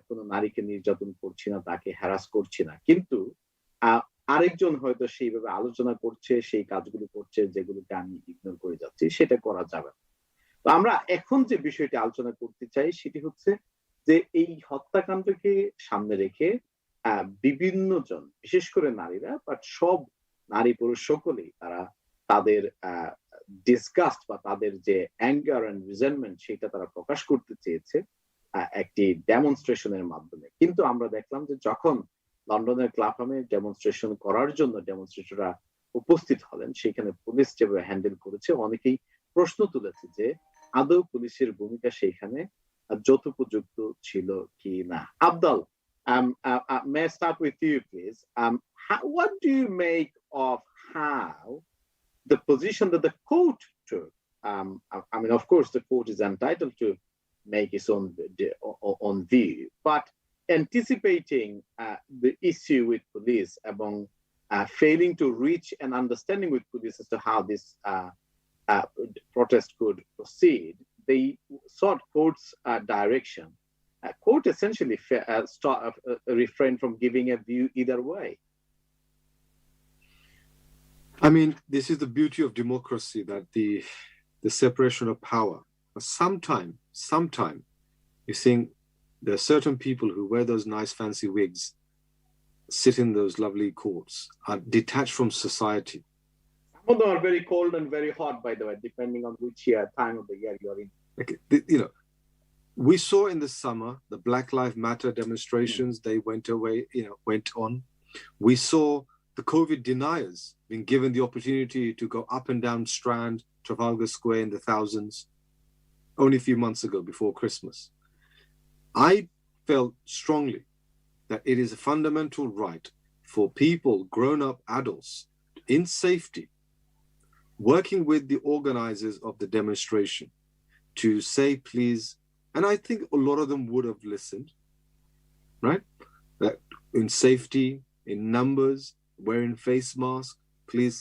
কোনো নারীকে নির্যাতন করছি না, তাকে হ্যারাস করছি না, কিন্তু আরেকজন হয়তো সেইভাবে আলোচনা করছে, সেই কাজগুলো করছে যেগুলোকে আমি ইগনোর করে যাচ্ছি, সেটা করা যাবে না। তো আমরা এখন যে বিষয়টি আলোচনা করতে চাই সেটি হচ্ছে যে এই হত্যাকাণ্ডকে সামনে রেখে বিভিন্ন জন, বিশেষ করে নারীরা, বাট সব নারী পুরুষ সকলেই তারা তাদের ডিসগাস্ট বা তাদের যে অ্যাঙ্গার এন্ড রিজেন্টমেন্ট সেটা তারা প্রকাশ করতে চেয়েছে একটি ডেমনস্ট্রেশনের মাধ্যমে। কিন্তু আমরা দেখলাম যে যখন লন্ডনের ক্লাফহামে ডেমনস্ট্রেশন করার জন্য ডেমনস্ট্রেটররা উপস্থিত হলেন, সেখানে পুলিশ যেভাবে হ্যান্ডেল করেছে, অনেকেই প্রশ্ন তুলেছে যে আদৌ পুলিশের ভূমিকা সেখানে যথোপযুক্ত ছিল কি না। Afdal, may I start with you please? What do you make of how the position that the court took? I mean, of course, the court is entitled to make its own view, but anticipating the issue with police among failing to reach an understanding with police as to how this protest could proceed, they sought court's direction. Court essentially refrained from giving a view either way. I mean, this is the beauty of democracy, that the separation of power. Sometime, you think there are certain people who wear those nice fancy wigs, sit in those lovely courts, are detached from society. Some of them are very cold and very hot, by the way, depending on which time of the year you're in. Okay, we saw in the summer the Black Lives Matter demonstrations. They went on. We saw the COVID deniers being given the opportunity to go up and down Strand, Trafalgar Square in the thousands, only a few months ago before Christmas. I felt strongly that it is a fundamental right for people, grown-up adults, in safety, working with the organizers of the demonstration, to say, please, and I think a lot of them would have listened, right? That in safety, in numbers, wearing face masks, please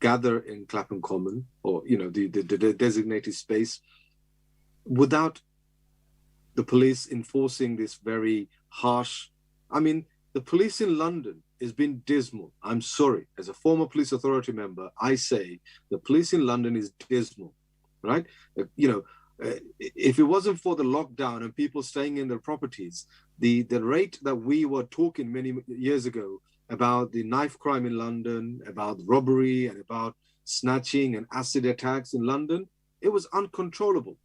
gather in Clapham Common or, the designated space, without the police enforcing this very harsh. I mean, the police in London has been dismal. I'm sorry. As a former police authority member, I say the police in London is dismal, right? If it wasn't for the lockdown and people staying in their properties, the rate that we were talking many years ago about the knife crime in London, about robbery and about snatching and acid attacks in London, it was uncontrollable.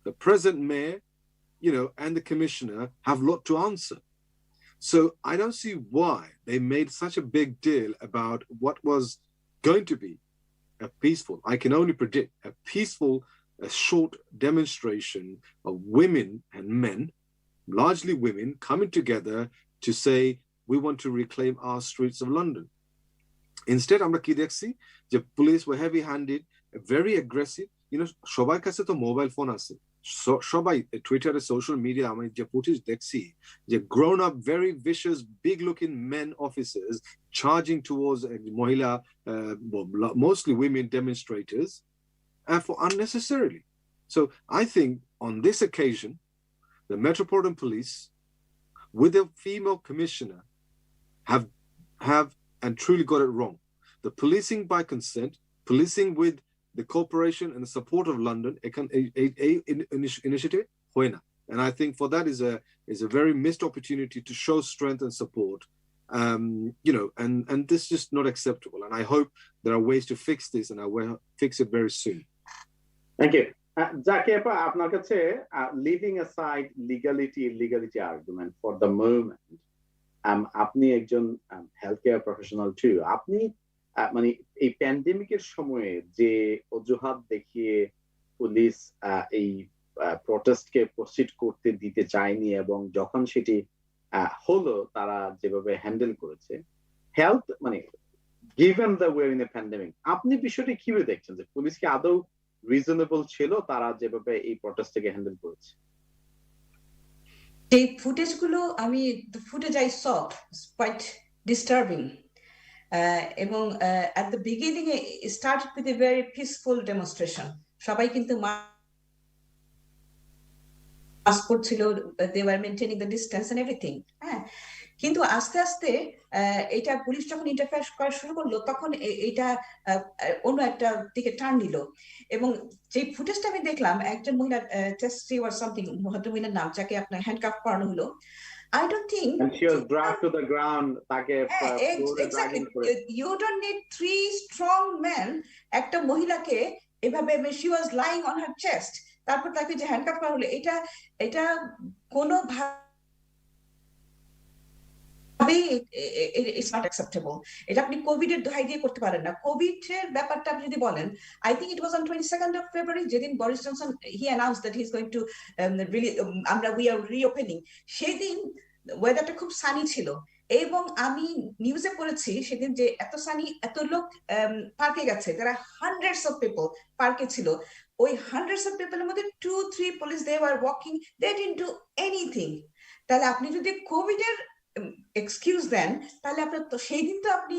The present mayor, and the commissioner have a lot to answer. So I don't see why they made such a big deal about what was going to be a peaceful, I can only predict, a peaceful, a short demonstration of women and men, largely women, coming together to say, we want to reclaim our streets of London. Instead, আমরা কি দেখছি যে police were heavy-handed, very aggressive. সবার কাছে তো mobile phone আছে, সবাই টুইটারে, সোশ্যাল মিডিয়া আমি যে ফুটেজ দেখছি, যে grown up, very vicious, big looking men officers charging towards মহিলা, mostly women demonstrators, for unnecessarily. So I think on this occasion, the Metropolitan Police, with a female commissioner, have and truly got it wrong. The policing by consent, policing with the cooperation and the support of London, initiative, and I think for that is a very missed opportunity to show strength and support. And this is just not acceptable. And I hope there are ways to fix this, and I will fix it very soon. Thank you. Zaki আপা, আপনার কাছে leaving aside legality argument for the moment, আপনি একজন health care professional two, আপনি মানে এই প্যান্ডেমিকের সময়ে যে অজুহাত দেখিয়ে পুলিশ এই প্রটেস্টকে প্রসিড করতে দিতে চায়নি এবং যখন সেটি হলো তারা যেভাবে হ্যান্ডেল করেছে, হেলথ মানে given that we're in a pandemic, আপনি বিষয়টি কিভাবে দেখছেন যে পুলিশ কি আদৌ রিজনেবল ছিল তারা যেভাবে এই প্রটেস্টকে হ্যান্ডেল করেছে? এই ফুটেজগুলো the footage I saw is quite disturbing. এবং at the beginning it started with a very peaceful demonstration. সবাই কিন্তু mask পরছিল, they were maintaining the distance and everything. কিন্তু আস্তে আস্তে এটা পুলিশ যখন ইন্টারফেয়ার করা শুরু করলো তখন এটা অন্য একটা দিকে টার্ন নিল। এবং যে ফুটেজটা আমি দেখলাম, একজন মহিলা টেস্টি ওর সামথিং, ভদ্রমহিলার নাম, যাকে আপনার হ্যান্ডকাফ করানো হলো, I don't think and she was dragged to the ground. Exactly. You don't need 3 strong men একটা মহিলাকে এভাবে, she was lying on her chest, তারপর তাকে যে হ্যান্ডকাফ করা হলো, এটা কোনো it's not acceptable. এটা আপনি কোভিড এর দোহাই দিয়ে করতে পারেন না। কোভিড এর ব্যাপারটা আপনি যদি বলেন, I think it was on 22nd of February যেদিন Boris Johnson he announced that he's going to really we are reopening, সেদিন ওয়েদারটা খুব সানি ছিল এবং আমি নিউজে পড়েছি সেদিন যে এত সানি, এত লোক পার্কে গেছে, যারা hundreds of people পার্কে ছিল। ওই hundreds of people এর মধ্যে 2-3 police they were walking, they didn't do anything. তাহলে আপনি যদি কোভিড এর এক্সকিউজ দেন, তাহলে আপনার তো সেই দিন তো আপনি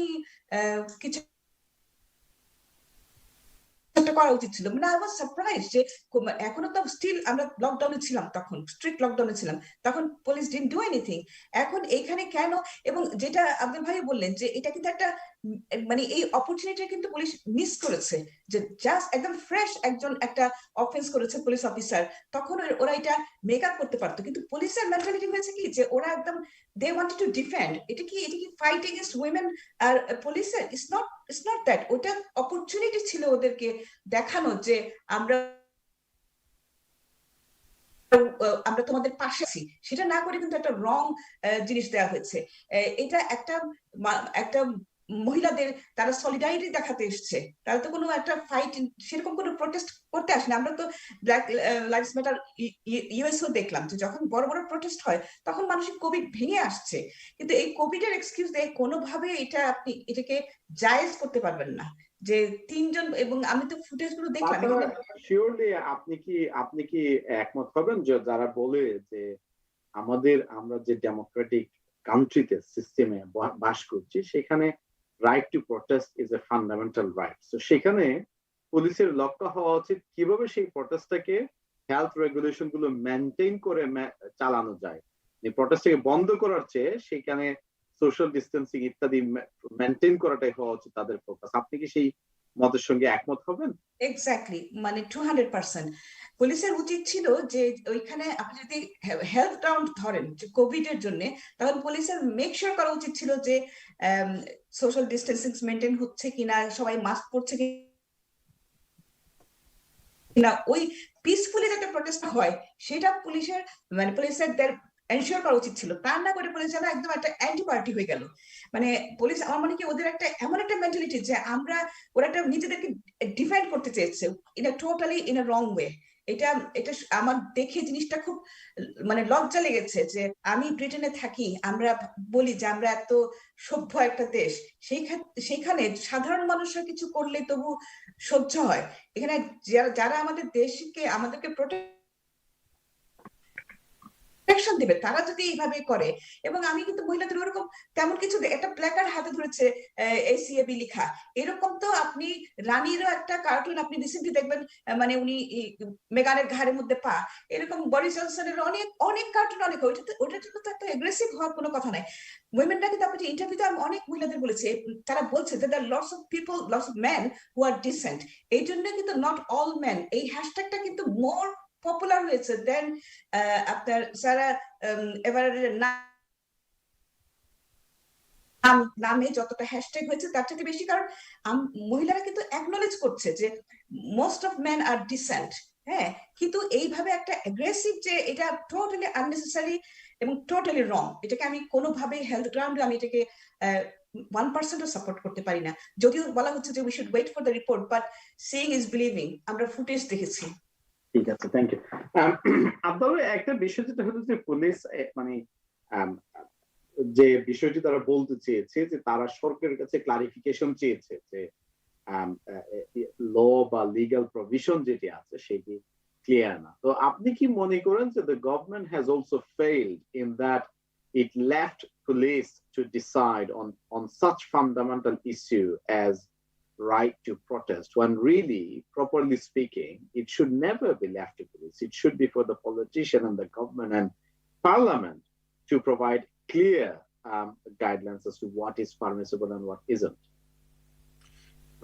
কিছু করা উচিত ছিল। মানে আই ওয়াজ সারপ্রাইজ যে এখনো তো স্টিল আমরা লকডাউনে ছিলাম, তখন স্ট্রিক্ট লকডাউনে ছিলাম, তখন পুলিশ ডিডন্ট ডু এনিথিং। এখন এইখানে কেন? এবং যেটা আব্দুল ভাই বললেন যে এটা কিন্তু একটা মানে এই অপরচুনিটি কিন্তু পুলিশ মিস করেছে, যে জাস্ট একদম ফ্রেশ একজন একটা অফেন্স করেছে পুলিশ অফিসার, তখন ওরা এটা মেক আপ করতে পারতো। কিন্তু পুলিশের মেন্টালিটি হয়েছে কি যে ওরা একদম দে ওয়ান্টেড টু ডিফেন্ড। এটা কি ফাইট এগেইনস্ট উইমেন আর পুলিশের? It's not that. ওটা অপরচুনিটি ছিল ওদেরকে দেখানো যে আমরা তোমাদের পাশে আছি। সেটা না করে কিন্তু একটা রং জিনিস দেওয়া হয়েছে। এটা একটা মহিলাদের তারা সলিডারিটি দেখাতে এসছে, তারা তো কোনো একটা ফাইট সেরকম কোনো প্রোটেস্ট করতে আসেনি। আমরা তো ব্ল্যাক লাইভস ম্যাটার ইউএসও দেখলাম যে যখন বড় বড় প্রোটেস্ট হয় তখন মানুষের কোভিড ভেঙে আসছে, কিন্তু এই কোভিড এর এক্সকিউজ দিয়ে কোনোভাবে আপনি এটাকে জায়েজ করতে পারবেন না যে 3 জন। এবং আমি তো ফুটেজ গুলো দেখলাম। শিওরলি আপনি কি একমত হবেন যে যারা বলে যে আমরা যে ডেমোক্রেটিক কান্ট্রিতে সিস্টেমে বাস করছি সেখানে right two protest is a fundamental right, তো সেখানে পুলিশের লক্ষ্য হওয়া উচিত কিভাবে সেই প্রোটেস্টটাকে হেলথ রেগুলেশন গুলো মেনটেন করে চালানো যায়। প্রোটেস্টটাকে বন্ধ করার চেয়ে সেখানে সোশ্যাল ডিস্টেন্সিং ইত্যাদি মেনটেন করাটাই হওয়া উচিত তাদের ফোকাস। আপনি কি সেই মতের সঙ্গে একমত হবেন? এক্স্যাক্টলি, মানে 200%। পুলিশের উচিত ছিল যে ওইখানে আপনি যদি হেলথ রাউন্ড ধরেন যে কোভিড এর জন্য, তখন পুলিশের মেক শিওর করা উচিত ছিল যে সোশ্যাল ডিস্টেন্সিং মেনটেন হচ্ছে কিনা, সবাই মাস্ক পরছে কিনা, ওই পিসফুলি যাতে প্রোটেস্ট হয় সেটা পুলিশের এনশিওর করা উচিত ছিল। তা না করে পুলিশ যেন একদম একটা অ্যান্টি পার্টি হয়ে গেল। মানে পুলিশ আমার মনে কি ওদের একটা এমন একটা মেন্টালিটি যে ওরা একটা নিজেদেরকে ডিফাইন করতে চেয়েছে totally in a wrong way. এটা আমার দেখে জিনিসটা খুব মানে লজ্জা লেগেছে যে আমি ব্রিটেনে থাকি, আমরা বলি যে আমরা এত সভ্য একটা দেশ, সেইখানে সাধারণ মানুষরা কিছু করলে তবু সহ্য হয়। এখানে যারা আমাদেরকে প্রোটেক্ট প্রোটেকশন দিবে তারা যদি এইভাবে করে। এবং আমি কিন্তু মহিলাদের ওরকম তেমন কিছু একটা প্ল্যাকার্ড হাতে ধরেছে ACAB লেখা, এরকম তো আপনি রানীরও একটা কার্টুন আপনি রিসেন্টলি দেখবেন, মানে উনি মেগানের ঘাড়ের মধ্যে পা, এরকম বরিস জনসনের অনেক অনেক কার্টুন, অনেক ওইটার জন্য তো একটা এগ্রেসিভ হওয়ার কোনো কথা নাই। উইমেনরা কিন্তু আপনি ইন্টারভিউতে আমি অনেক মহিলাদের বলেছি, তারা বলছে যে there lots of people, lots of men who are decent. এই জন্য কিন্তু নট অল মেন, এই হ্যাশট্যাগটা কিন্তু মোর পপুলার হয়েছে দেন আপনার যারা এভারের নামে যতটা হ্যাশট্যাগ হয়েছে তার থেকে বেশি, কারণ মহিলারা কিন্তু অ্যাকনলেজ করছে যে most of men are decent. হ্যাঁ, কিন্তু এইভাবে একটা অ্যাগ্রেসিভ, যে এটা টোটালি আননেসেসারি এবং টোটালি রং, এটাকে আমি কোনোভাবেই হেলথ গ্রাউন্ডে আমি এটাকে 1%ও সাপোর্ট করতে পারি না। যদিও বলা হচ্ছে যে we should wait for the report, but seeing is believing, আমরা ফুটেজ দেখেছি। ঠিক আছে, থ্যাংক ইউ। আপনার একটা বিষয় যেটা হলো যে পুলিশ মানে যে বিষয়টি তারা বলতে চেয়েছে যে তারা সরকারের কাছে ক্লারিফিকেশন চেয়েছে যে ল বা লিগ্যাল প্রভিশন যেটি আছে সেটি ক্লিয়ার না। তো আপনি কি মনে করেন যে the government has also failed in that it left police to decide on such fundamental issue as right to protest, when really, properly speaking, it should never be left to police. It should be for the politician and the government and parliament to provide clear guidelines as to what is permissible and what isn't.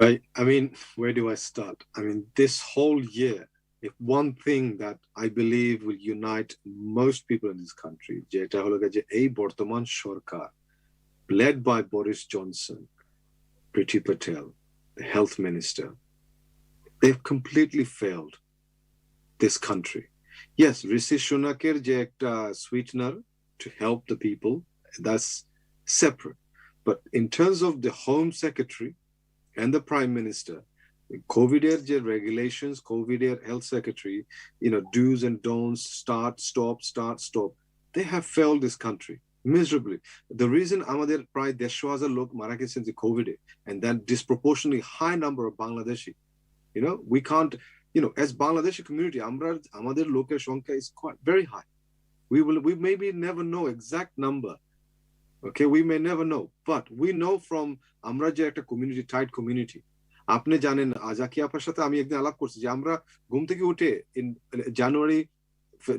Right. I mean, where do I start? I mean, this whole year, if one thing that I believe will unite most people in this country, যেটা হলো যে এই বর্তমান সরকার led by Boris Johnson, Priti Patel, the health minister, they've completely failed this country. Yes, Rishi Sunak's je ekta sweetener to help the people, that's separate. But in terms of the Home Secretary and the Prime Minister, COVID regulations, COVID Health Secretary, do's and don'ts, start, stop, they have failed this country miserably. The reason আমাদের প্রায় 150,000 লোক মারা গেছেন যে কোভিডে, and that disproportionately high number of Bangladeshi, we can't, as Bangladeshi community, আমাদের লোকের সংখ্যা is quite very high. We maybe never know exact number. Okay, we may never know, but we know from আমরা যে একটা community, tight community. আপনি জানেন আজাকি আপার সাথে আমি একদিন আলাপ করছি যে আমরা ঘুম থেকে উঠে in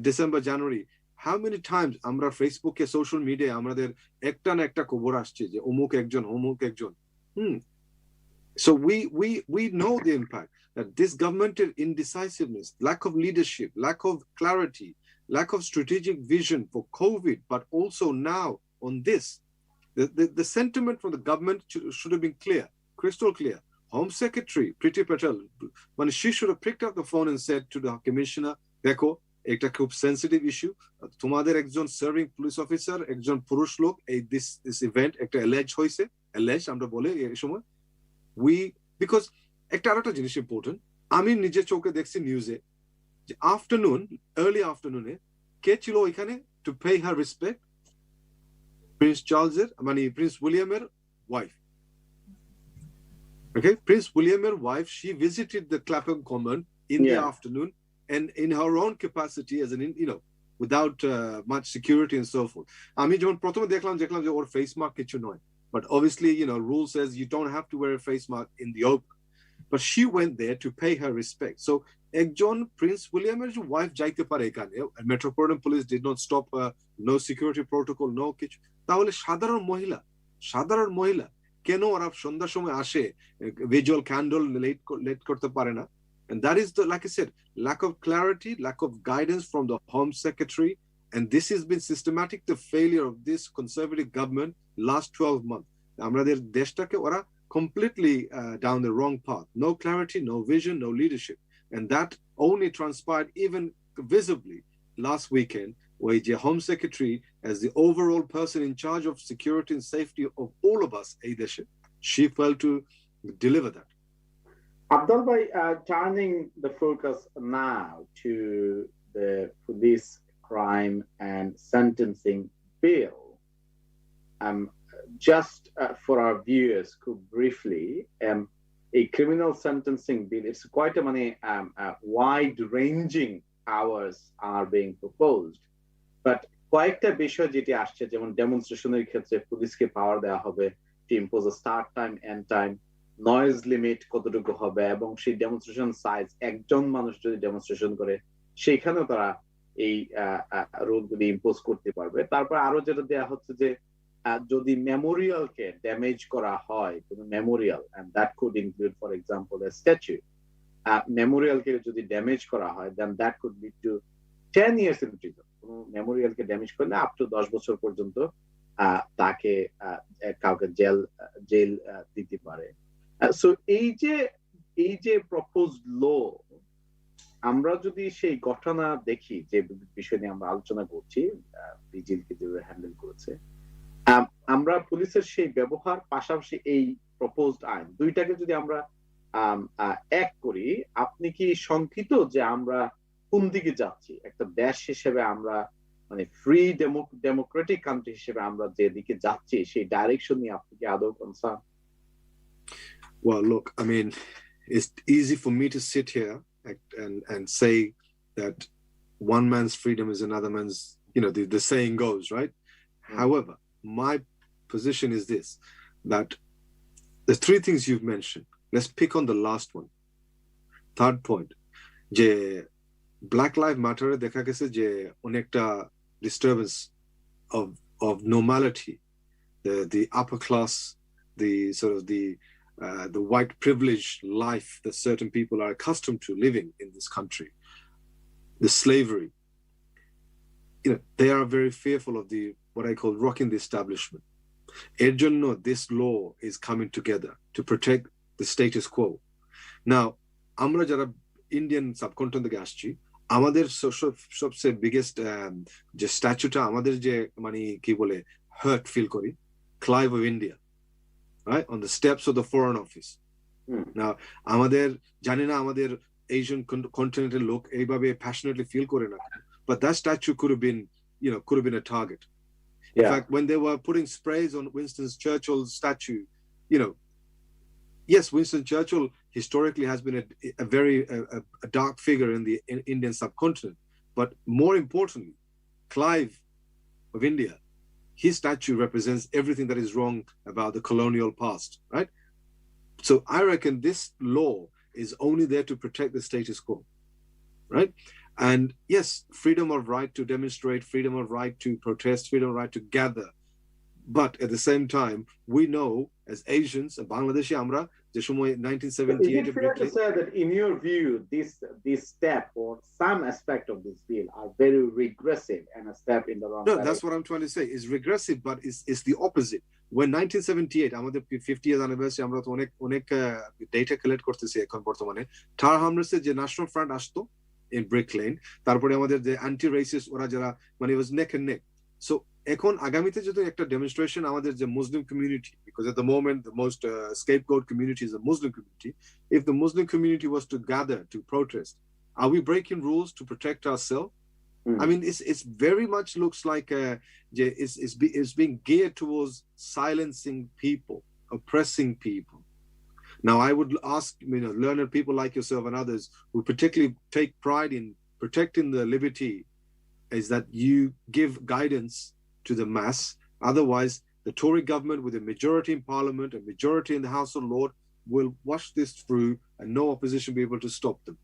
December, January, how many times আমরা ফেসবুকে সোশ্যাল মিডিয়ায় আমাদের একটা না একটা খবর আসছে যে অমুক একজন So we know the impact that this governmental indecisiveness, lack of leadership, lack of clarity, lack of strategic vision for COVID, but also now on this, the sentiment from the government should have been clear, crystal clear. Home Secretary Priti Patel, when she should have picked up the phone and said to the commissioner, দেখো একটা খুব sensitive issue, তোমাদের একজন serving police officer, একজন পুরুষ লোক এই this event একটা অ্যালেজ হয়েছে, অ্যালেজ আমরা বলে এই সময় বিকজ একটা আরেকটা জিনিস ইম্পর্টেন্ট, আমি নিজের চোখে দেখছি নিউজে যে আর্লি আফটারনুনে কে ছিল ওইখানে to pay her respect, prince চার্লসের মানে প্রিন্স উইলিয়ামের wife. Okay, Prince William's wife, she visited the Clapham Common in the afternoon, and in her own capacity as an, without much security and so forth. আমি যখন প্রথমে দেখলাম যে ওর face mask কিছু নয়, but obviously, rule says you don't have to wear a face mask in the open. But she went there to pay her respect. So, একজন Prince William's wife যাইতে পারে এখানে, Metropolitan Police did not stop her, no security protocol, no কিছু। তাহলে সাধারণ মহিলা কেন ওরা সন্ধ্যার সময় আসে, ভিজুয়াল ক্যান্ডেল লেট করতে পারে না? And that is like I said, lack of clarity, lack of guidance from the Home Secretary, and this has been systematic, the failure of this conservative government last 12 months. আমাদের দেশটাকে ওরা completely down the wrong path. No clarity, no vision, no leadership, and that only transpired even visibly last weekend, where the Home Secretary, as the overall person in charge of security and safety of all of us, she failed to deliver that. Abdul Bhai, turning the focus now to the police crime and sentencing bill, just for our viewers, could briefly, a criminal sentencing bill, it's quite a wide-ranging powers are being proposed. But কয়েকটা বিষয় যেটি আসছে, যেমন ডেমনস্ট্রেশনের ক্ষেত্রে পুলিশকে power দেওয়া হবে to impose a start time, end time, noise limit কতটুকু হবে, এবং সেই ডেমনস্ট্রেশন সাইজ, একজন মানুষ যদি ডেমনস্ট্রেশন করে সেখানেও তারা এই রুলগুলি ইম্পোজ করতে পারবে। তারপর আরো যেটা দেওয়া হচ্ছে যে যদি মেমোরিয়ালকে ড্যামেজ করা হয়, কোনো memorial, and that could include for example a statue, মেমোরিয়ালকে যদি ড্যামেজ করা হয়, then that could lead to 10 years in prison. কোনো মেমোরিয়ালকে ড্যামেজ করলে আপ টু 10 বছর পর্যন্ত তাকে কাউকে জেল দিতে পারে। সো এই যে প্রপোজ ল, আমরা যদি সেই ঘটনা দেখি যে বিষয় নিয়ে আমরা আলোচনা করছি, বিজিএলকে যেভাবে হ্যান্ডেল করেছে, আমরা পুলিশের সেই ব্যবহার পাশাপাশি এই প্রপোজড আইন দুইটাকে যদি আমরা এক করি, আপনি কি শঙ্কিত যে আমরা কোন দিকে যাচ্ছি? একটা দেশ হিসেবে আমরা, মানে ফ্রি ডেমোক্রেটিক কান্ট্রি হিসেবে আমরা যে দিকে যাচ্ছি, সেই ডাইরেকশন নিয়ে আপনি কি আদৌ concern? Well, look, I mean, it's easy for me to sit here and say that one man's freedom is another man's, the saying goes, right? However, my position is this, that the three things you've mentioned, let's pick on the last one. Third point, je Black Lives Matter dekha gese je onekta disturbance of normality, the upper class, the sort of the white privileged life that certain people are accustomed to living in this country, the slavery. They are very fearful of what I call rocking the establishment. এর জন্য this law is coming together to protect the status quo. Now, আমরা যারা Indian subcontinent থেকে আসছি, আমাদের সবচেয়ে biggest যে স্ট্যাচুটা আমাদের যে মানে কি বলে হার্ট ফিল করি, Clive of India, right, on the steps of the foreign office. Now, আমাদের জানি না আমাদের এশিয়ান কন্টিনেন্টের লোক এইভাবে প্যাশনেটলি ফিল করে না, but that statue could have been a target. In fact, when they were putting sprays on Winston Churchill's statue, yes, Winston Churchill historically has been a very dark figure in the Indian subcontinent. But more importantly, Clive of India, his statue represents everything that is wrong about the colonial past, right? So I reckon this law is only there to protect the status quo, right? And yes, freedom of right to demonstrate, freedom of right to protest, freedom of right to gather. But at the same time, we know as Asians, Bangladeshi amra, je shomoy 1978. Is it fair to say that in your view, this step or some aspect of this bill are very regressive and a step in the wrong direction? No, that's what I'm trying to say. It's regressive, but it's the opposite. When 1978, আমাদের 50th anniversary, আমরা তো অনেক data collect করতেছি এখন বর্তমানে। Tar Hamlets যে national front আসতো in Brick Lane, তারপরে আমাদের যে অ্যান্টি রেসিস্ট ওরা যারা মানে it was neck and neck. So এখন আগামীতে যদি একটা ডেমনস্ট্রেশন আমাদের যে Muslim community, because at the moment the most scapegoat community is the Muslim community, if the Muslim community was to gather to protest, are we breaking rules to protect ourselves? I mean, it's very much looks like it's being geared towards silencing people, oppressing people. Now, I would ask, learned people like yourself and others who particularly take pride in protecting the liberty, is that you give guidance to the mass. Otherwise, the Tory government with a majority in Parliament, a majority in the House of Lords, will wash this through and no opposition will be able to stop them.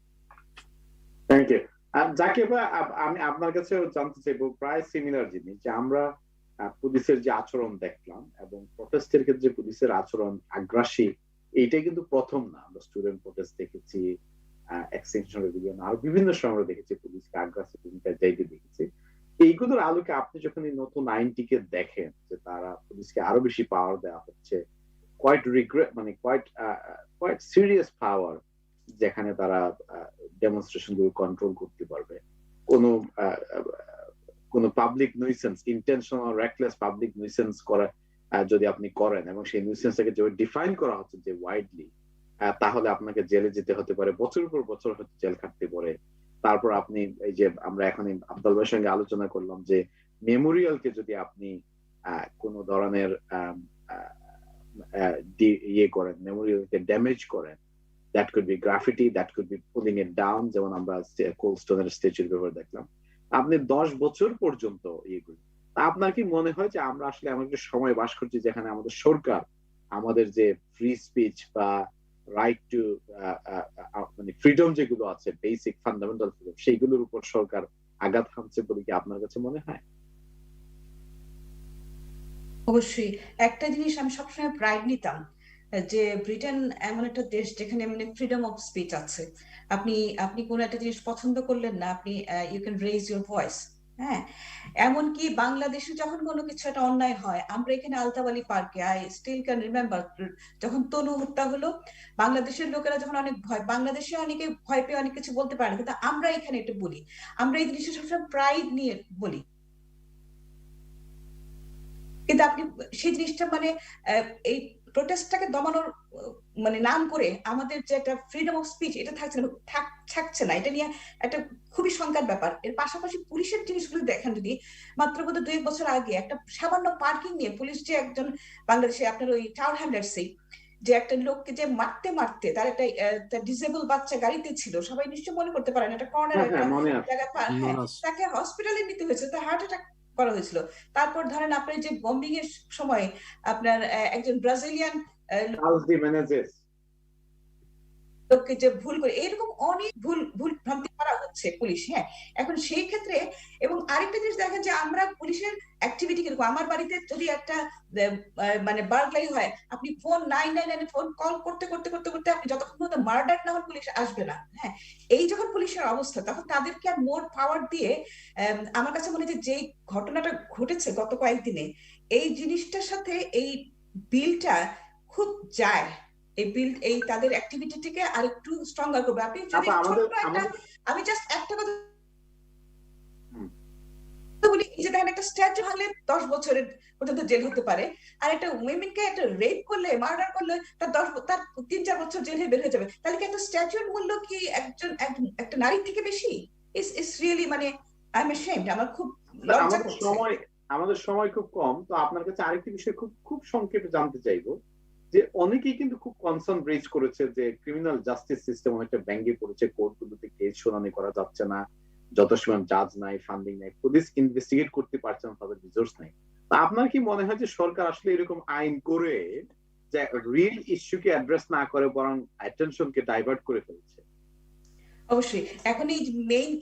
Thank you. Zakir ভাই, আমি আপনার কাছে জানতে চাইবো প্রায় similar জিনিস, যে আমরা পুলিশের যে আচরণ দেখলাম এবং প্রটেস্টের ক্ষেত্রে পুলিশের আচরণ আগ্রাসী, এইটাই কিন্তু প্রথম না। আমরা স্টুডেন্ট প্রটেস্ট দেখেছি, এক্সটেনশন রেভিলিয়ন, আর বিভিন্ন সময় আমরা দেখেছি পুলিশকে আগ্রাসী ভূমিকায় যাইতে দেখেছি। এইগুলোর আলোকে আপনি যখন এই নতুন আইনটিকে দেখেন যে তারা পুলিশকে আরো বেশি পাওয়ার দেওয়া হচ্ছে, কোয়াইট সিরিয়াস পাওয়ার, যেখানে তারা ডেমনস্ট্রেশন গুলো কন্ট্রোল করতে পারবে, কোন public nuisance, intentional reckless public nuisance করে যদি আপনি করেন, এবং সেই নিউসেন্সটাকে যেভাবে ডিফাইন করা হচ্ছে যে ওয়াইডলি, তাহলে আপনাকে জেলে যেতে হতে পারে, বছরের পর বছর হয়তো জেল খাটতে পারে। তারপর আপনি এই যে আমরা এখন আব্দুল ভাইয়ের সঙ্গে আলোচনা করলাম যে মেমোরিয়ালকে যদি আপনি কোন ধরনের ইয়ে করেন, মেমোরিয়ালকে ড্যামেজ করেন, that could be graffiti, that could be pulling it down, যেমন আমরা কোল্ড স্টোনের স্ট্যাচুর ব্যাপারে দেখলাম। আপনি 10 বছর পর্যন্ত ইয়ে করি। আপনার কি মনে হয় যে আমরা আসলে এমন একটা সময় বাস করছি যেখানে আমাদের সরকার আমাদের যে ফ্রি স্পিচ বা রাইট টু মানে ফ্রিডম যেগুলো আছে, বেসিক ফান্ডামেন্টাল ফ্রিডম, সেইগুলোর উপর সরকার আঘাত হানছে বলে কি আপনার কাছে মনে হয়? অবশ্যই। একটা জিনিস আমি সবসময় প্রাইড নিতাম, যে ব্রিটেন এমন একটা দেশ যেখানে মানে ফ্রিডম অফ স্পিচ আছে। আপনি আপনি কোনো একটা জিনিস পছন্দ করলেন না, আপনি you can raise your voice. হ্যাঁ, এমনকি বাংলাদেশে যখন কোনো কিছু একটা অন্যায় হয়, আমরা এখানে আলতাবালি পার্কে, আই স্টিল ক্যান রিমেম্বার, যখন তনু হত্যা হলো, বাংলাদেশের লোকেরা যখন অনেক ভয়, বাংলাদেশে অনেকে ভয় পেয়ে অনেক কিছু বলতে পারে না, কিন্তু আমরা এখানে এটা বলি। আমরা এই জিনিসটা সবসময় প্রাইড নিয়ে বলি। কিন্তু আপনি সেই জিনিসটা মানে এই প্রোটেস্টটাকে দমানোর মানে নাম করে আমাদের যে একটা ফ্রিডম অফ স্পিচ, এটা থাকছে না। এটা নিয়ে একটা খুবই শঙ্কার ব্যাপার। এর পাশাপাশি পুলিশের জিনিসগুলো দেখেন, যদি মাত্র বোধ 2 বছর আগে একটা সামান্য পার্কিং নিয়ে পুলিশ যে একজন বাংলাদেশে আপনার ওই টাউন হ্যামলেটসে যে একটা লোককে যে মারতে মারতে, তার একটা ডিসেবল বাচ্চা গাড়িতে ছিল, সবাই নিশ্চয় মনে করতে পারেন, একটা কর্নার হ্যাঁ, একটা হ্যাঁ, মনে আছে। জায়গা, হ্যাঁ, Jonas, তাকে হসপিটালে নিতে হয়েছে, তার হার্ট অ্যাটাক করা হয়েছিল। তারপর ধরেন আপনার যে বম্বিং এর সময় আপনার একজন ব্রাজিলিয়ান চার্লস ডি মেনেজেস। লোককে যে ভুল করে, এরকম অনেক ভুল ভুল ভ্রান্তি করা হচ্ছে পুলিশ। হ্যাঁ, এখন সেই ক্ষেত্রে এবং আরেকটা জিনিস দেখেন যে আমরা পুলিশের অ্যাক্টিভিটি কিরকম। আমার বাড়িতে যদি একটা মানে বার্গলারি হয়, আপনি ফোন 999 ফোন কল করতে করতে করতে করতে আপনি যতক্ষণ পর্যন্ত মার্ডার না হন পুলিশ আসবে না। হ্যাঁ, এই যখন পুলিশের অবস্থা, তখন তাদেরকে আর মোর পাওয়ার দিয়ে আমার কাছে মনে হয় যে যেই ঘটনাটা ঘটেছে গত কয়েকদিনে, এই জিনিসটার সাথে এই বিলটা খুব যায়। এই বিল্ড এই তাদের অ্যাক্টিভিটিটিকে আরেকটু স্ট্রঙ্গার করবে। আপনি যদি আমাদের ছোট্ট একটা, আমাদের আমি জাস্ট একটা কথা হুম, বলি, এই যে দেখেন একটা স্ট্যাচু ভাঙলে 10 বছরের পর্যন্ত জেল হতে পারে, আর একটা উইমেনকে একটা রেপ করলে, মার্ডার করলে তার 3-4 বছর জেল হয়ে বের হয়ে যাবে। তাহলে কি একটা স্ট্যাচুর মূল্য কি একটা নারীর থেকে বেশি? ইটস রিয়েলি মানে আই এম অ্যাশেমড, আমার খুব লজ্জা আমাদের করছে। সময় আমাদের সময় খুব কম, তো আপনার কাছে আরেকটি বিষয় খুব খুব সংক্ষেপে জানতে চাইবো যে অনেকেই কিন্তু খুব কনসার্ন রেজ করেছে যে ক্রিমিনাল জাস্টিস সিস্টেম অনেকটা ভেঙে পড়েছে, কোর্টগুলোতে কেস শুনানি করা যাচ্ছে না, যথেষ্ট জাজ নাই, ফান্ডিং নাই, পুলিশ ইনভেস্টিগেট করতে পারছে না, তাদের রিসোর্স নাই। তা আপনার কি মনে হয় যে সরকার আসলে এরকম আইন করে যে রিয়েল ইস্যুকে অ্যাড্রেস না করে বরং অ্যাটেনশনকে ডাইভার্ট করে ফেলছে? অবশ্যই। এখন এই মেইন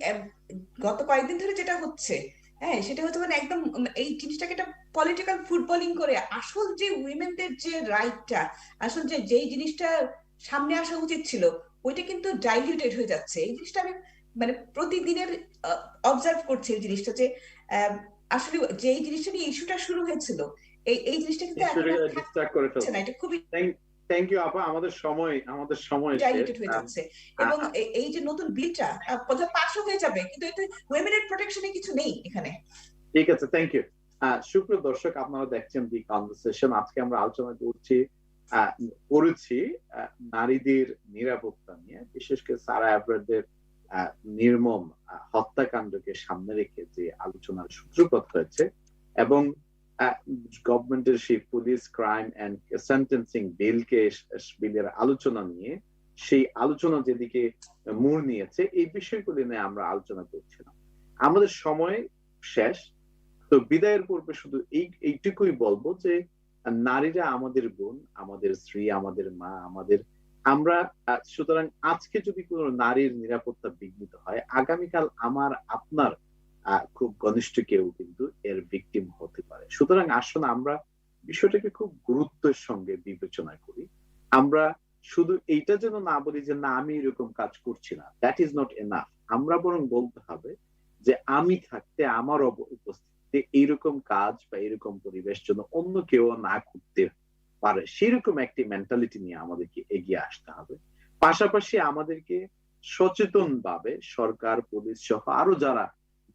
গত কয়েকদিন ধরে যেটা হচ্ছে, হ্যাঁ, সেটা হচ্ছে মানে একদম এই জিনিসটাকে একটা পলিটিক্যাল ফুটবলিং করে আসল যে উইমেনদের যে রাইটটা, আসল যে যেই জিনিসটা সামনে আসা উচিত ছিল, ওইটা কিন্তু ডাইলিউটেড হয়ে যাচ্ছে। এই জিনিসটা আমি মানে প্রতিদিনের অবজার্ভ করছি এই জিনিসটা, যে আসলে যেই জিনিসটা নিয়ে ইস্যুটা শুরু হয়েছিল, এই জিনিসটা কিন্তু এখন আর ডিস্ট্রাক্ট করে থাকছে না। ফেলছে। এটা খুবই থ্যাংক ইউ আপা, আমাদের সময় শেষ। ডাইলিউটেড হয়ে যাচ্ছে। এবং এই যে নতুন বিলটা বোধহয় পাসও হয়ে যাবে, কিন্তু এতে উইমেনের প্রোটেকশনে কিছু নেই এখানে। ঠিক আছে, থ্যাংক ইউ। সুপ্রিয় দর্শক, আপনারা দেখছেন দি কনভারসেশন। আজকে আমরা আলোচনা করেছি নারীদের নিরাপত্তা নিয়ে, বিশেষ করে সারা এভরেদের নির্মম হত্যাকাণ্ডকে সামনে রেখে যে আলোচনার সূত্রপাত হয়েছে, এবং গভর্নমেন্টের সেই পুলিশ ক্রাইম এন্ড সেন্টেন্সিং বিলের আলোচনা নিয়ে, সেই আলোচনা যেদিকে মোড় নিয়েছে, এই বিষয়গুলি নিয়ে আমরা আলোচনা করছিলাম। আমাদের সময় শেষ, তো বিদায়ের পূর্বে শুধু এইটুকুই বলবো যে নারীরা আমাদের বোন, আমাদের স্ত্রী, আমাদের মা, আমরা সুতরাং আজকে যদি কোনো নারীর নিরাপত্তা বিঘ্নিত হয়, আগামীকাল আমার আপনার খুব ঘনিষ্ঠ কেউ কিন্তু এর ভিকটিম হতে পারে। সুতরাং আসুন আমরা বিষয়টাকে খুব গুরুত্বের সঙ্গে বিবেচনা করি। আমরা শুধু এইটা যেন না বলি যে না, আমি এরকম কাজ করছি না, দ্যাট ইজ নট এনাফ। আমরা বরং বলতে হবে যে আমি থাকতে, আমার উপস্থিতিতে এইরকম কাজ বা এরকম পরিবেশ যেন অন্য কেউ না করতে পারে, সেরকম একটি মেন্টালিটি নিয়ে আমাদেরকে এগিয়ে আসতে হবে। পাশাপাশি আমাদেরকে সচেতন ভাবে সরকার, পুলিশ সহ আরো যারা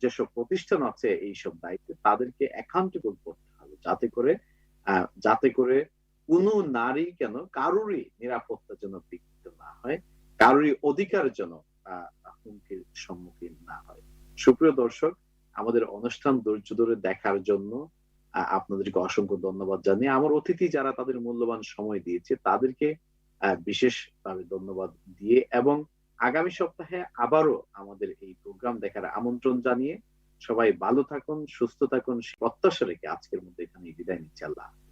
যেসব প্রতিষ্ঠান আছে এইসব দায়িত্বে, তাদেরকে অ্যাকাউন্টেবল করতে হবে, যাতে করে কোনো নারী কেন কারোরই নিরাপত্তা যেন বিঘ্নিত না হয়, কারোরই অধিকার যেন হুমকির সম্মুখীন না হয়। সুপ্রিয় দর্শক, আমাদের অনুষ্ঠান ধৈর্য ধরে দেখার জন্য আপনাদেরকে অসংখ্য ধন্যবাদ জানিয়ে, আমার অতিথি যারা তাদের মূল্যবান সময় দিয়েছে তাদেরকে বিশেষভাবে ধন্যবাদ দিয়ে, এবং আগামী সপ্তাহে আবারও আমাদের এই প্রোগ্রাম দেখার আমন্ত্রণ জানিয়ে সবাই ভালো থাকুন, সুস্থ থাকুন, প্রত্যাশা রেখে আজকের মধ্যে এখানে বিদায় নিচ্ছি। আল্লাহ।